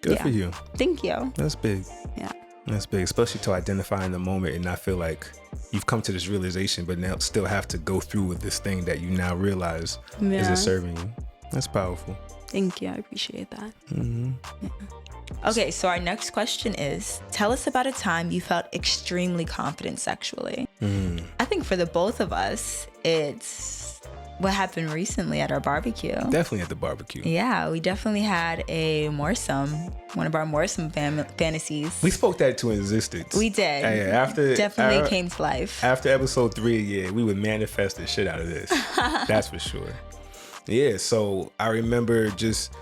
good for you. Thank you. That's big. Yeah. That's big, especially to identify in the moment and not feel like you've come to this realization, but now still have to go through with this thing that you now realize isn't serving you. That's powerful. Thank you. I appreciate that. Yeah. Okay, so our next question is, tell us about a time you felt extremely confident sexually. I think for the both of us, it's what happened recently at our barbecue. Definitely at the barbecue. Yeah, we definitely had a moresome, one of our moresome fantasies. We spoke that to existence. We did. After definitely came to life. After episode 3, we would manifest the shit out of this. That's for sure. Yeah, so I remember just,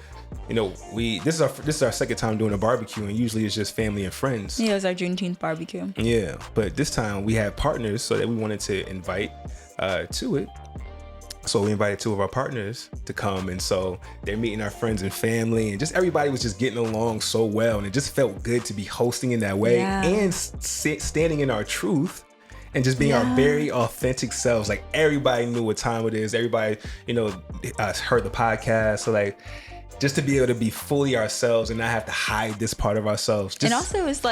this is our second time doing a barbecue, and usually it's just family and friends. Yeah, it was our Juneteenth barbecue. Yeah, but this time we had partners, so that we wanted to invite to it. So we invited 2 of our partners to come, and so they're meeting our friends and family, and just everybody was just getting along so well, and it just felt good to be hosting in that way and standing in our truth. And just being our very authentic selves. Like, everybody knew what time it is. Everybody, heard the podcast. So, like, just to be able to be fully ourselves and not have to hide this part of ourselves. And also, it was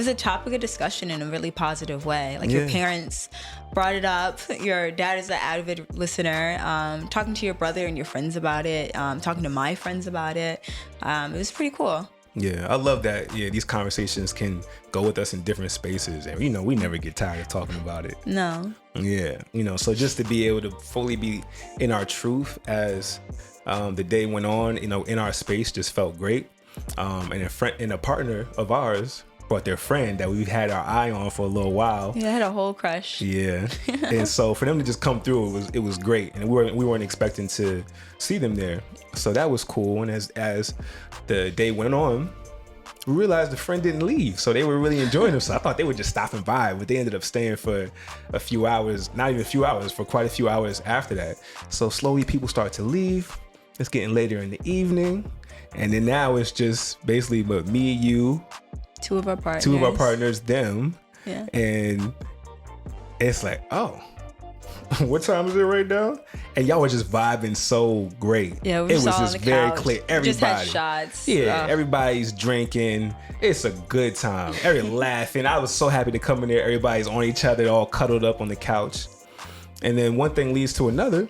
a topic of discussion in a really positive way. Like, your parents brought it up. Your dad is an avid listener. Talking to your brother and your friends about it. Talking to my friends about it. It was pretty cool. Yeah, I love that. Yeah, these conversations can go with us in different spaces, and we never get tired of talking about it. No. Yeah, so just to be able to fully be in our truth as the day went on, in our space, just felt great. And a partner of ours brought their friend that we've had our eye on for a little while. Yeah, I had a whole crush. Yeah, and so for them to just come through, it was great, and we weren't expecting to see them there, so that was cool. And as the day went on, we realized the friend didn't leave, so they were really enjoying themselves. I thought they would just stop and by, but they ended up staying for a few hours, not even a few hours, for quite a few hours after that. So slowly people start to leave. It's getting later in the evening, and then now it's just basically but me, you, 2 of our partners, them, and it's like, oh, what time is it right now? And y'all were just vibing so great. Yeah, it was just very clear. Everybody just had shots. Yeah, everybody's drinking. It's a good time. Everybody laughing. I was so happy to come in there. Everybody's on each other, all cuddled up on the couch. And then one thing leads to another.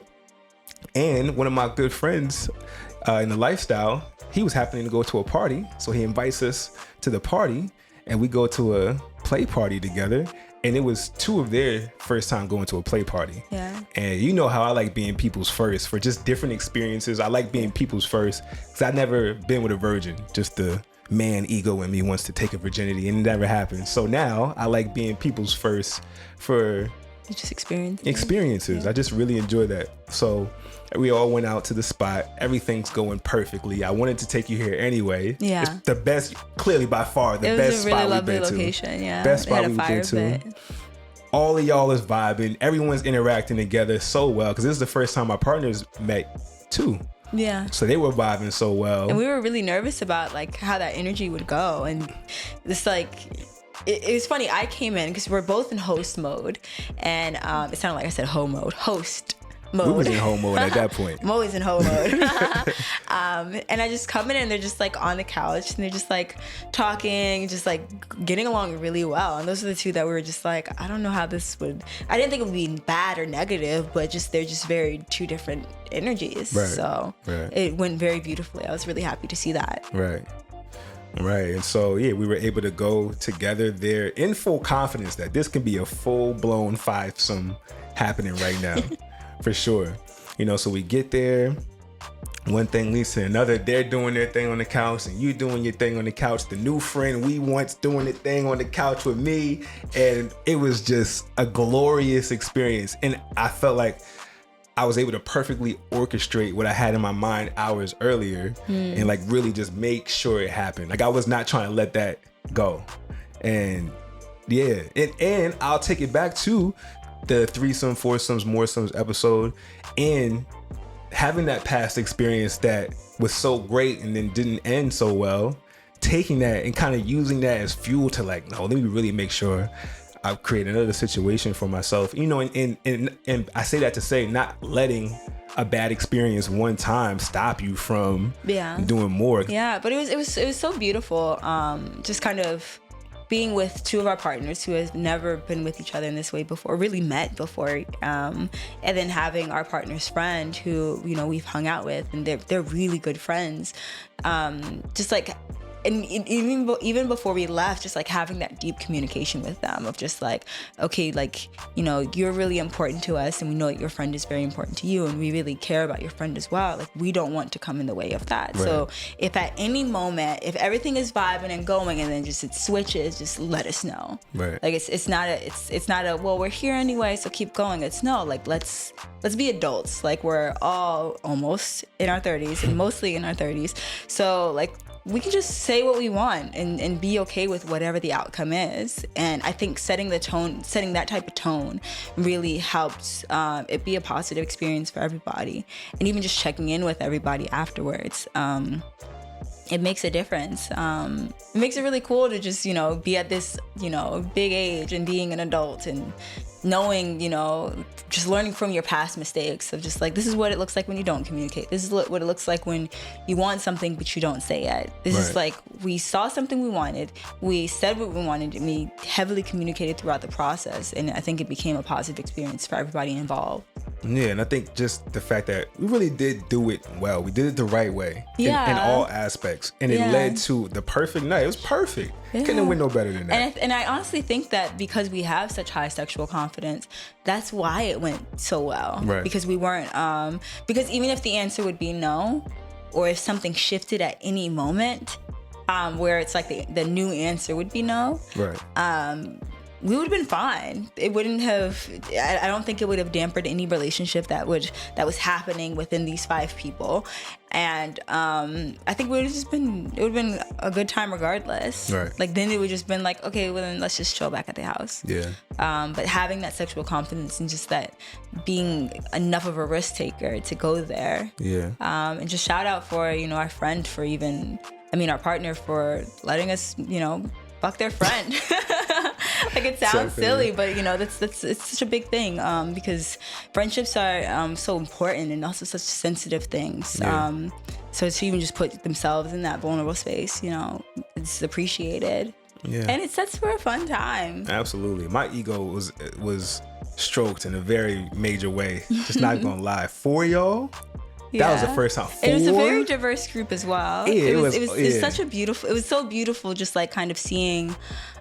And one of my good friends in the lifestyle, he was happening to go to a party. So he invites us to the party, and we go to a play party together. And it was 2 of their first time going to a play party. Yeah. And you know how I like being people's first for just different experiences. I like being people's first because I've never been with a virgin. Just the man ego in me wants to take a virginity, and it never happened. So now I like being people's first for just experiences. Yeah. I just really enjoy that. So we all went out to the spot. Everything's going perfectly. I wanted to take you here anyway. Yeah. It's the best, clearly by far, the best spot we've been to. It was a really lovely location, yeah. Best spot we've been to. All of y'all is vibing. Everyone's interacting together so well, because this is the first time my partners met too. Yeah. So they were vibing so well. And we were really nervous about how that energy would go. And it's it was funny. I came in because we're both in host mode, and it sounded like I said host mode. We was in hoe mode at that point. I'm always in hoe mode. And I just come in, and they're just on the couch, and they're just talking, just getting along really well. And those are the 2 that we were just I don't know how this would. I didn't think it would be bad or negative, but they're just very 2 different energies. Right. So it went very beautifully. I was really happy to see that. Right. And so we were able to go together there in full confidence that this can be a full-blown fivesome happening right now. For sure. So we get there, one thing leads to another. They're doing their thing on the couch, and you doing your thing on the couch. The new friend we once doing the thing on the couch with me, and it was just a glorious experience. And I felt like I was able to perfectly orchestrate what I had in my mind hours earlier, and really just make sure it happened. I was not trying to let that go. And and I'll take it back to the threesome, foursomes, moresomes episode, and having that past experience that was so great and then didn't end so well, taking that and kind of using that as fuel to no, let me really make sure I create another situation for myself. And I say that to say, not letting a bad experience one time stop you from doing more. Yeah, but it was so beautiful. Just kind of being with 2 of our partners who has never been with each other in this way before, really met before, and then having our partner's friend who we've hung out with, and they're really good friends. Just and even before we left, just like having that deep communication with them of just like, okay, like, you know, you're really important to us, and we know that your friend is very important to you, and we really care about your friend as well. Like, we don't want to come in the way of that. Right. So if at any moment, if everything is vibing and going, and then just it switches, just let us know. Right. Like, it's not a well, we're here anyway, so keep going. It's no, like, let's be adults. Like, we're all almost in our 30s and mostly in our 30s, so like, we can just say what we want and be okay with whatever the outcome is. And I think setting that type of tone really helps it be a positive experience for everybody. And even just checking in with everybody afterwards, it makes a difference. It makes it really cool to just, you know, be at this, you know, big age and being an adult and knowing, you know, just learning from your past mistakes of just like, this is what it looks like when you don't communicate. This is what it looks like when you want something but you don't say it. This is like, we saw something we wanted, we said what we wanted, and we heavily communicated throughout the process. And I think it became a positive experience for everybody involved. Yeah, and I think just the fact that we really did do it well. We did it the right way in all aspects. And it led to the perfect night. It was perfect. Couldn't have went no better than that. And I honestly think that because we have such high sexual confidence, that's why it went so well. Right. Because we weren't, because even if the answer would be no, or if something shifted at any moment, where it's like the new answer would be no. Right. We would have been fine. It wouldn't have, I don't think it would have dampened any relationship that was happening within these 5 people. And I think it would have been a good time regardless. Right. Like, then it would just been like, okay, well then let's just chill back at the house. Yeah. But having that sexual confidence and just that being enough of a risk taker to go there. Yeah. And just shout out for, you know, our partner for letting us, you know, fuck their friend. Like, it sounds silly, but you know, it's such a big thing, because friendships are so important and also such sensitive things. Yeah. So to even just put themselves in that vulnerable space, you know, it's appreciated. Yeah. And it sets for a fun time. Absolutely. My ego was stroked in a very major way. Just not gonna lie. 4 y'all? That was the first time. 4? It was a very diverse group as well. Yeah, it was such a beautiful, it was so beautiful just like kind of seeing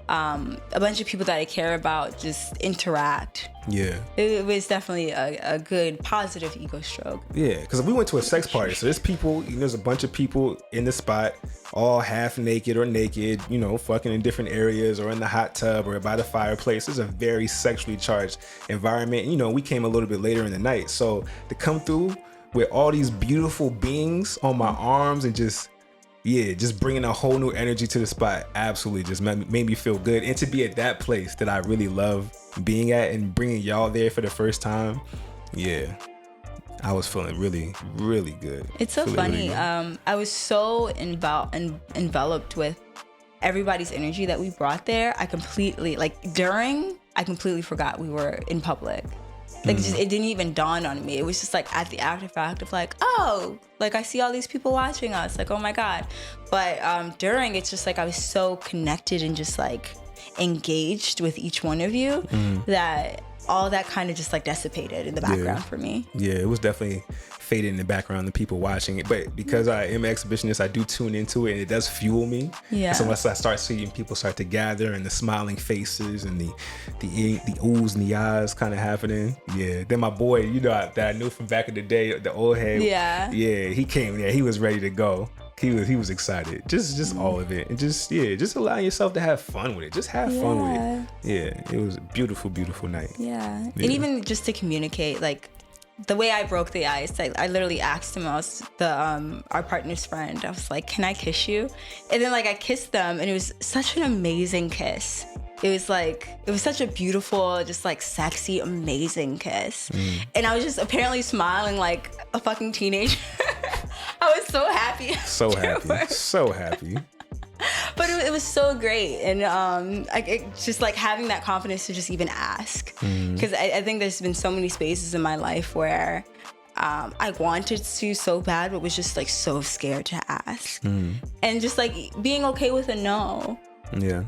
a bunch of people that I care about just interact. Yeah. It was definitely a good positive ego stroke. Yeah, because we went to a sex party, so there's a bunch of people in the spot, all half naked or naked, you know, fucking in different areas or in the hot tub or by the fireplace. It's a very sexually charged environment. You know, we came a little bit later in the night, so to come through with all these beautiful beings on my arms and just bringing a whole new energy to the spot absolutely just made me feel good. And to be at that place that I really love being at and bringing y'all there for the first time, I was feeling really, really good. It's so funny. Really I was so enveloped with everybody's energy that we brought there. I completely forgot we were in public. Like, it didn't even dawn on me. It was just like at the after fact of like, oh, like I see all these people watching us, like, oh my God. But during, it's just like I was so connected and just like engaged with each one of you that all that kind of just like dissipated in the background for me. Yeah, it was definitely faded in the background, the people watching it. But because I am an exhibitionist, I do tune into it and it does fuel me. Yeah. And so once I start seeing people start to gather and the smiling faces and the oohs and the ahs kind of happening. Yeah. Then my boy, you know, that I knew from back in the day, the old head. Yeah. Yeah, he came there. He was ready to go. He was excited. Just all of it. And just allowing yourself to have fun with it. Just have fun with it. Yeah. It was a beautiful, beautiful night. Yeah. And even just to communicate, like, the way I broke the ice, I literally asked him, our partner's friend, I was like, can I kiss you? And then like I kissed them and it was such an amazing kiss. It was such a beautiful, just like sexy, amazing kiss. And I was just apparently smiling like a fucking teenager. I was so happy. So happy. But it was so great. And just like having that confidence to just even ask. Because I think there's been so many spaces in my life where I wanted to so bad, but was just like so scared to ask. And just like being okay with a no. Yeah.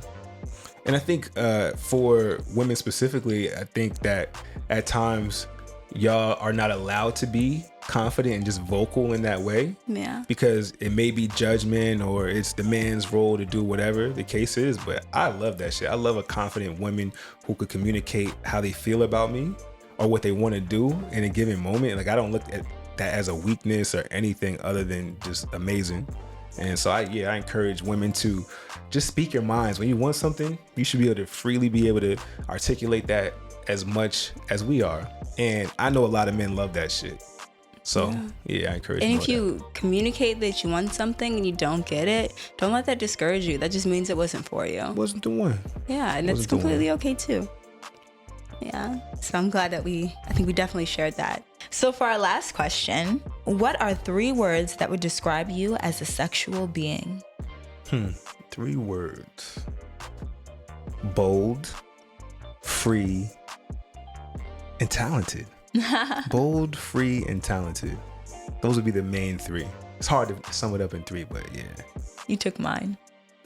And I think for women specifically, I think that at times y'all are not allowed to be confident and just vocal in that way. Yeah. Because it may be judgment or it's the man's role to do whatever the case is, but I love that shit. I love a confident woman who could communicate how they feel about me or what they want to do in a given moment. Like, I don't look at that as a weakness or anything other than just amazing. And so I encourage women to just speak your minds. When you want something, you should be able to freely be able to articulate that as much as we are. And I know a lot of men love that shit. So I encourage. And more if you communicate that you want something and you don't get it, don't let that discourage you. That just means it wasn't for you. It wasn't the one. Yeah, and it's completely okay too. Yeah. So I'm glad that I think we definitely shared that. So for our last question, what are 3 words that would describe you as a sexual being? 3 words. Bold, free, and talented. Bold, free, and talented. Those would be the main 3. It's hard to sum it up in 3, but yeah. You took mine.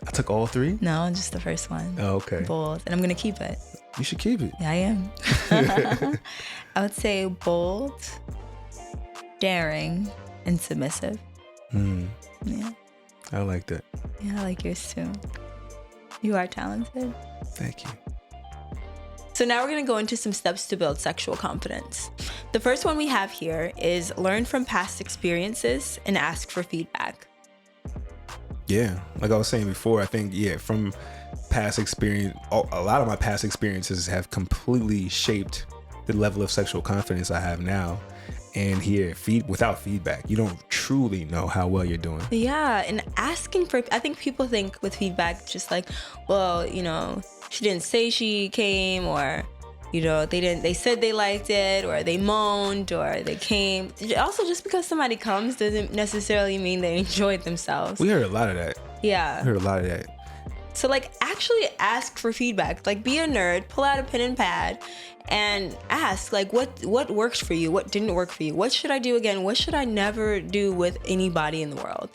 I took all 3? No, just the first one. Oh, okay. Bold. And I'm going to keep it. You should keep it. Yeah, I am. I would say bold, daring, and submissive. Yeah. I like that. Yeah, I like yours too. You are talented. Thank you. So now we're going to go into some steps to build sexual confidence. The first one we have here is learn from past experiences and ask for feedback. Yeah, like I was saying before, I think, from past experience, a lot of my past experiences have completely shaped the level of sexual confidence I have now. And here, without feedback, you don't truly know how well you're doing. Yeah, and asking for, I think people think with feedback, just like, well, she didn't say she came, or, they said they liked it, or they moaned, or they came. Also, just because somebody comes doesn't necessarily mean they enjoyed themselves. We heard a lot of that. Yeah. We heard a lot of that. So actually ask for feedback. Be a nerd, pull out a pen and pad, and ask what works for you, what didn't work for you, what should I do again, what should I never do with anybody in the world.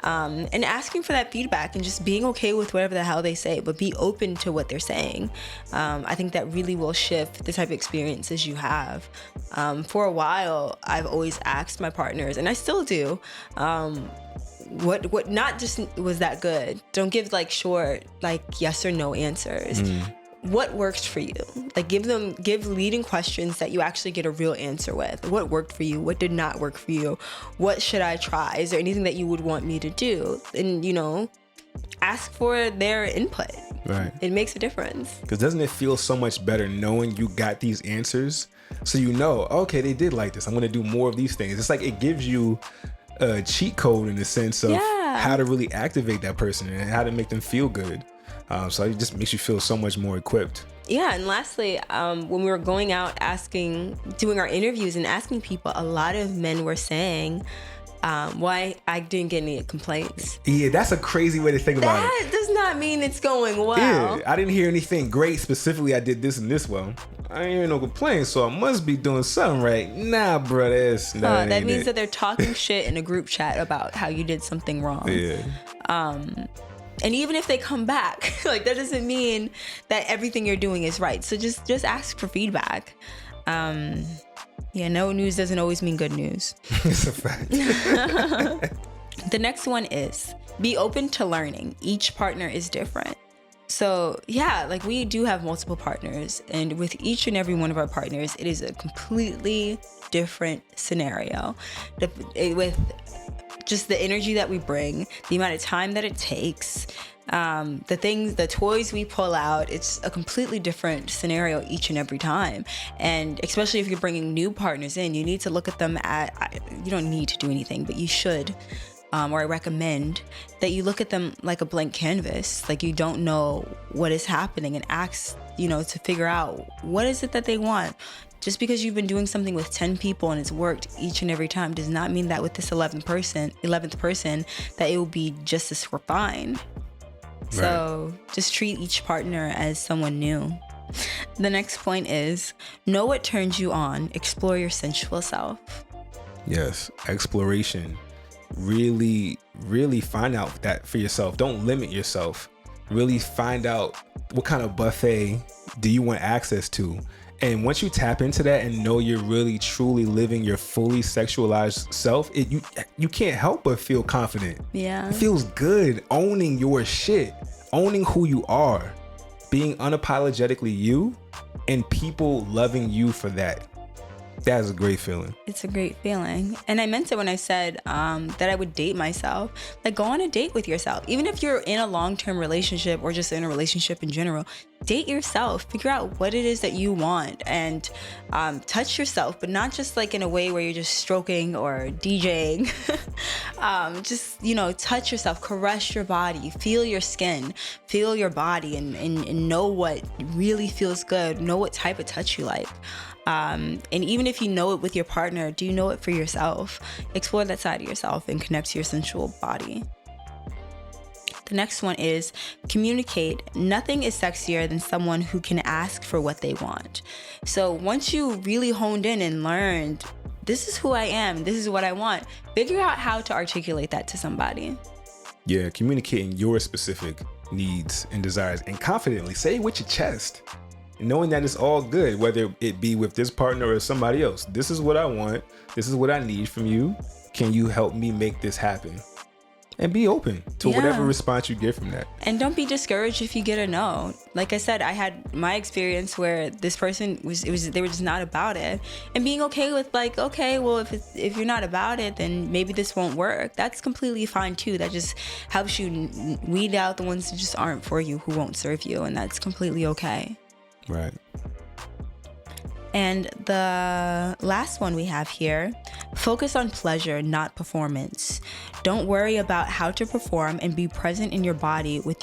And asking for that feedback and just being okay with whatever the hell they say, but be open to what they're saying. I think that really will shift the type of experiences you have. For a while, I've always asked my partners, and I still do, what not just was that good. Don't give short yes or no answers. What works for you? Give leading questions that you actually get a real answer with. What worked for you? What did not work for you? What should I try? Is there anything that you would want me to do? And ask for their input. Right. It makes a difference. Because doesn't it feel so much better knowing you got these answers? So okay, they did like this. I'm gonna do more of these things. It's like it gives you a cheat code in the sense of how to really activate that person and how to make them feel good. So it just makes you feel so much more equipped. Yeah, and lastly, when we were going out doing our interviews and asking people, a lot of men were saying, why I didn't get any complaints. Yeah, that's a crazy way to think about it. That does not mean it's going well. Yeah, I didn't hear anything great. Specifically, I did this and this well. I ain't hearing no complaints, so I must be doing something right. Nah, bro, that means that they're talking shit in a group chat about how you did something wrong. Yeah. And even if they come back, that doesn't mean that everything you're doing is right. So just ask for feedback. No news doesn't always mean good news. It's a fact. The next one is be open to learning. Each partner is different. So we do have multiple partners, and with each and every one of our partners, it is a completely different scenario. With just the energy that we bring, the amount of time that it takes, the toys we pull out, it's a completely different scenario each and every time. And especially if you're bringing new partners in, you need to look at them you don't need to do anything, but you should. Or I recommend that you look at them like a blank canvas, like you don't know what is happening, and ask, to figure out what is it that they want. Just because you've been doing something with 10 people and it's worked each and every time does not mean that with this 11th person that it will be just as fine. Right. So just treat each partner as someone new. The next point is know what turns you on. Explore your sensual self. Yes, exploration. Really, really find out that for yourself. Don't limit yourself. Really find out what kind of buffet do you want access to, And once you tap into that and know you're really truly living your fully sexualized self, you can't help but feel confident. Yeah. It feels good owning your shit, owning who you are, being unapologetically you, and people loving you for that. That is a great feeling. It's a great feeling. And I meant it when I said that I would date myself. Like, go on a date with yourself. Even if you're in a long-term relationship or just in a relationship in general, date yourself. Figure out what it is that you want and touch yourself, but not just like in a way where you're just stroking or DJing. Just, touch yourself, caress your body, feel your skin, feel your body, and know what really feels good, know what type of touch you like. And even if you know it with your partner, do you know it for yourself? Explore that side of yourself and connect to your sensual body. The next one is communicate. Nothing is sexier than someone who can ask for what they want. So once you really honed in and learned, this is who I am, this is what I want, figure out how to articulate that to somebody. Yeah, communicating your specific needs and desires and confidently say it with your chest. Knowing that it's all good, whether it be with this partner or somebody else. This is what I want. This is what I need from you. Can you help me make this happen? And be open to whatever response you get from that. And don't be discouraged if you get a no. Like I said, I had my experience where this person they were just not about it. And being okay with like, okay, well, if you're not about it, then maybe this won't work. That's completely fine too. That just helps you weed out the ones that just aren't for you, who won't serve you. And that's completely okay. Right. And the last one we have here, focus on pleasure, not performance. Don't worry about how to perform and be present in your body with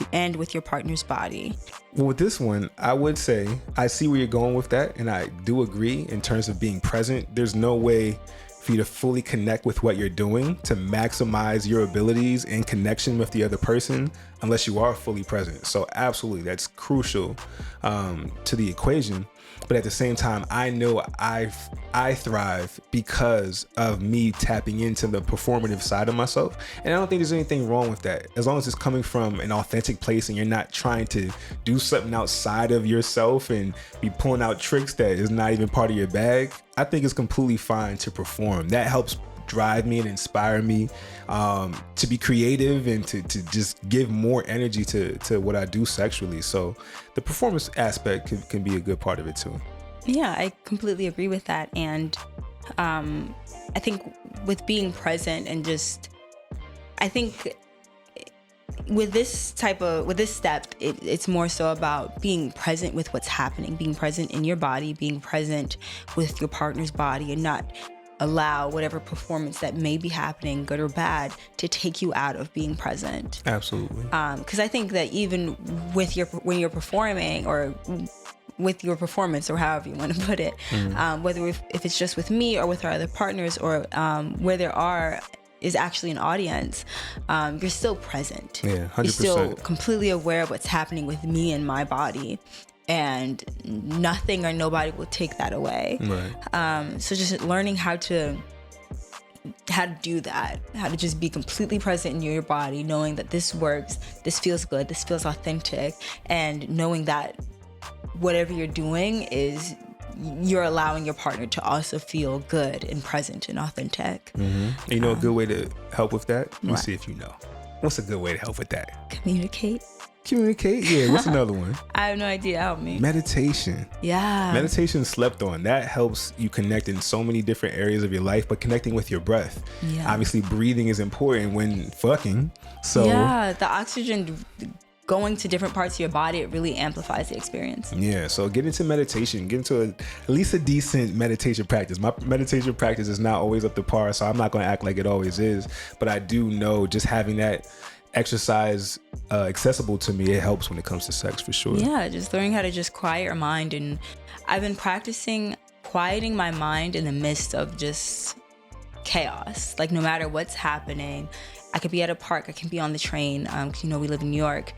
your partner's body. Well, with this one, I would say I see where you're going with that, and I do agree in terms of being present. There's no way for you to fully connect with what you're doing to maximize your abilities in connection with the other person unless you are fully present. So absolutely, that's crucial to the equation. But at the same time, I know I thrive because of me tapping into the performative side of myself. And I don't think there's anything wrong with that. As long as it's coming from an authentic place and you're not trying to do something outside of yourself and be pulling out tricks that is not even part of your bag, I think it's completely fine to perform. That helps drive me and inspire me to be creative and to just give more energy to what I do sexually. So the performance aspect can be a good part of it too. Yeah, I completely agree with that. And I think with being present and I think with this step, it's more so about being present with what's happening, being present in your body, being present with your partner's body, and not allow whatever performance that may be happening, good or bad, to take you out of being present. Absolutely. Because I think that even when you're performing or with your performance, or however you want to put it, whether if it's just with me or with our other partners, or where there is actually an audience, you're still present. Yeah, 100%. You're still completely aware of what's happening with me and my body. And nothing or nobody will take that away. Right. So just learning how to do that, how to just be completely present in your body, knowing that this works, this feels good, this feels authentic, and knowing that whatever you're doing is you're allowing your partner to also feel good and present and authentic. Mm-hmm. You know a good way to help with that? Let me see if you know. What's a good way to help with that? Communicate. Yeah, what's another one? I have no idea. Help me. Meditation. Yeah. Meditation slept on. That helps you connect in so many different areas of your life, but connecting with your breath. Yeah. Obviously, breathing is important when fucking. So yeah, the oxygen going to different parts of your body, it really amplifies the experience. Yeah, so get into meditation. Get into at least a decent meditation practice. My meditation practice is not always up to par, so I'm not going to act like it always is. But I do know just having that exercise accessible to me, it helps when it comes to sex for sure. Yeah, just learning how to just quiet your mind. And I've been practicing quieting my mind in the midst of just chaos. Like, no matter what's happening, I could be at a park, I can be on the train, we live in New York,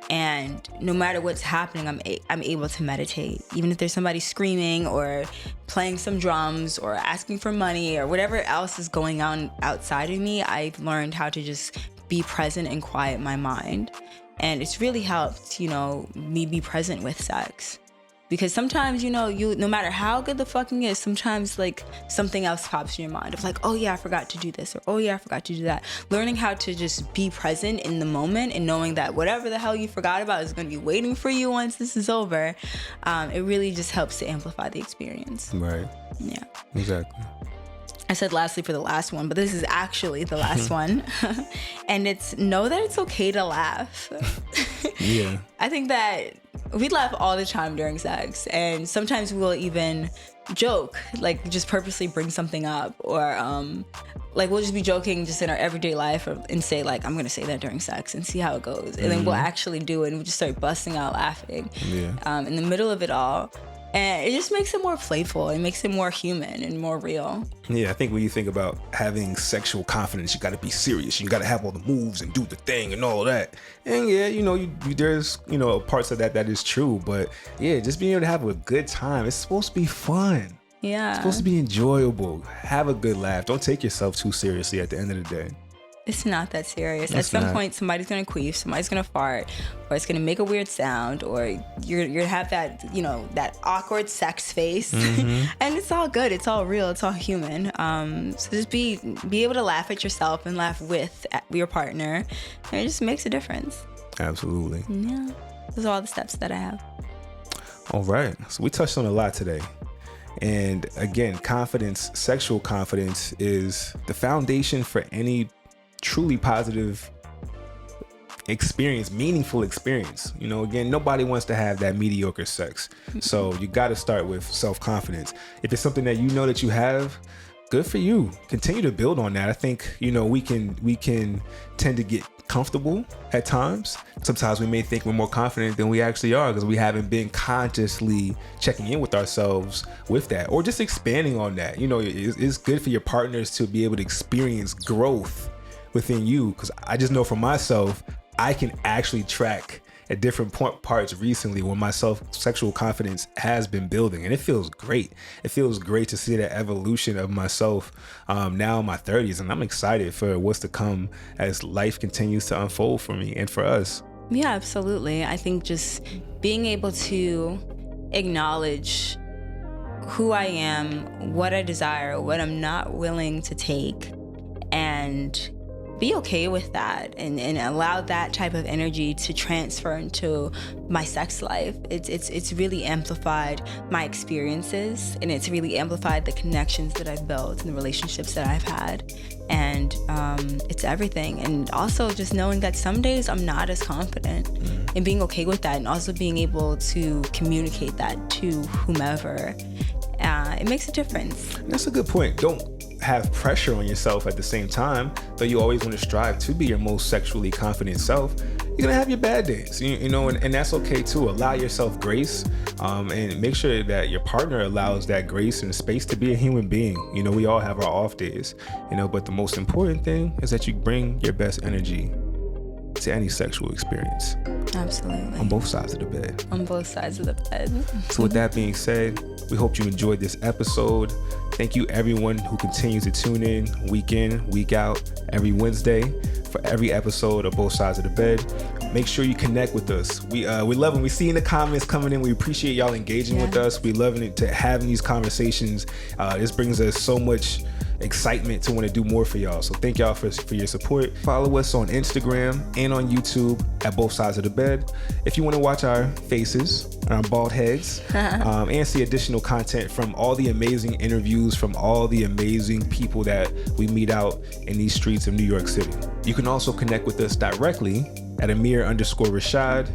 and no matter what's happening, I'm able to meditate. Even if there's somebody screaming or playing some drums or asking for money or whatever else is going on outside of me, I've learned how to just be present and quiet my mind. And it's really helped, me be present with sex. because sometimes, you no matter how good the fucking is, sometimes like something else pops in your mind of like, oh yeah, I forgot to do this, or oh yeah, I forgot to do that. Learning how to just be present in the moment and knowing that whatever the hell you forgot about is going to be waiting for you once this is over. It really just helps to amplify the experience. Right. Yeah. Exactly. I said lastly for the last one, but this is actually the last one. And it's know that it's okay to laugh. Yeah. I think that we laugh all the time during sex, and sometimes we'll even joke, like just purposely bring something up, or like we'll just be joking just in our everyday life and say like, I'm gonna say that during sex and see how it goes. And then we'll actually do it and we just start busting out laughing in the middle of it all. And it just makes it more playful. It makes it more human and more real. Yeah, I think when you think about having sexual confidence, you got to be serious. You got to have all the moves and do the thing and all that. And yeah, there's parts of that is true. But yeah, just being able to have a good time. It's supposed to be fun. Yeah. It's supposed to be enjoyable. Have a good laugh. Don't take yourself too seriously at the end of the day. It's not that serious. At some point, somebody's gonna queef, somebody's gonna fart, or it's gonna make a weird sound, or you're gonna have that, that awkward sex face, and it's all good. It's all real. It's all human. So just be able to laugh at yourself and laugh with your partner, and it just makes a difference. Absolutely. Yeah, those are all the steps that I have. All right. So we touched on a lot today. And again, sexual confidence is the foundation for any truly positive experience, meaningful experience. Again, nobody wants to have that mediocre sex. So you got to start with self-confidence. If it's something that that you have, good for you. Continue to build on that. I think, we can tend to get comfortable at times. Sometimes we may think we're more confident than we actually are because we haven't been consciously checking in with ourselves with that, or just expanding on that. It's good for your partners to be able to experience growth within you, because I just know for myself, I can actually track at different parts recently when my sexual confidence has been building, and it feels great. It feels great to see that evolution of myself now in my 30s, and I'm excited for what's to come as life continues to unfold for me and for us. Yeah, absolutely. I think just being able to acknowledge who I am, what I desire, what I'm not willing to take, and be okay with that, and allow that type of energy to transfer into my sex life. It's really amplified my experiences, and it's really amplified the connections that I've built and the relationships that I've had. And it's everything. And also just knowing that some days I'm not as confident, and being okay with that, and also being able to communicate that to whomever. It makes a difference. That's a good point. Don't have pressure on yourself at the same time, though you always want to strive to be your most sexually confident self. You're gonna have your bad days, and that's okay too. Allow yourself grace, and make sure that your partner allows that grace and space to be a human being. We all have our off days, but the most important thing is that you bring your best energy to any sexual experience. Absolutely. On both sides of the bed. On both sides of the bed. So with that being said, we hope you enjoyed this episode. Thank you everyone who continues to tune in, week out, every Wednesday for every episode of Both Sides of the Bed. Make sure you connect with us. We love when we see in the comments coming in. We appreciate y'all engaging with us. We love to having these conversations. This brings us so much excitement to want to do more for y'all. So thank y'all for your support. Follow us on Instagram and on YouTube at Both Sides of the Bed. If you want to watch our faces and our bald heads and see additional content from all the amazing interviews from all the amazing people that we meet out in these streets of New York City. You can also connect with us directly at Ahmir_Rashad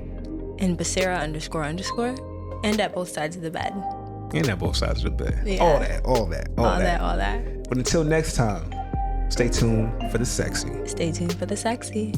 and Basirah _ and at Both Sides of the Bed. And at Both Sides of the Bed. Yeah. All that. But until next time, stay tuned for the sexy. Stay tuned for the sexy.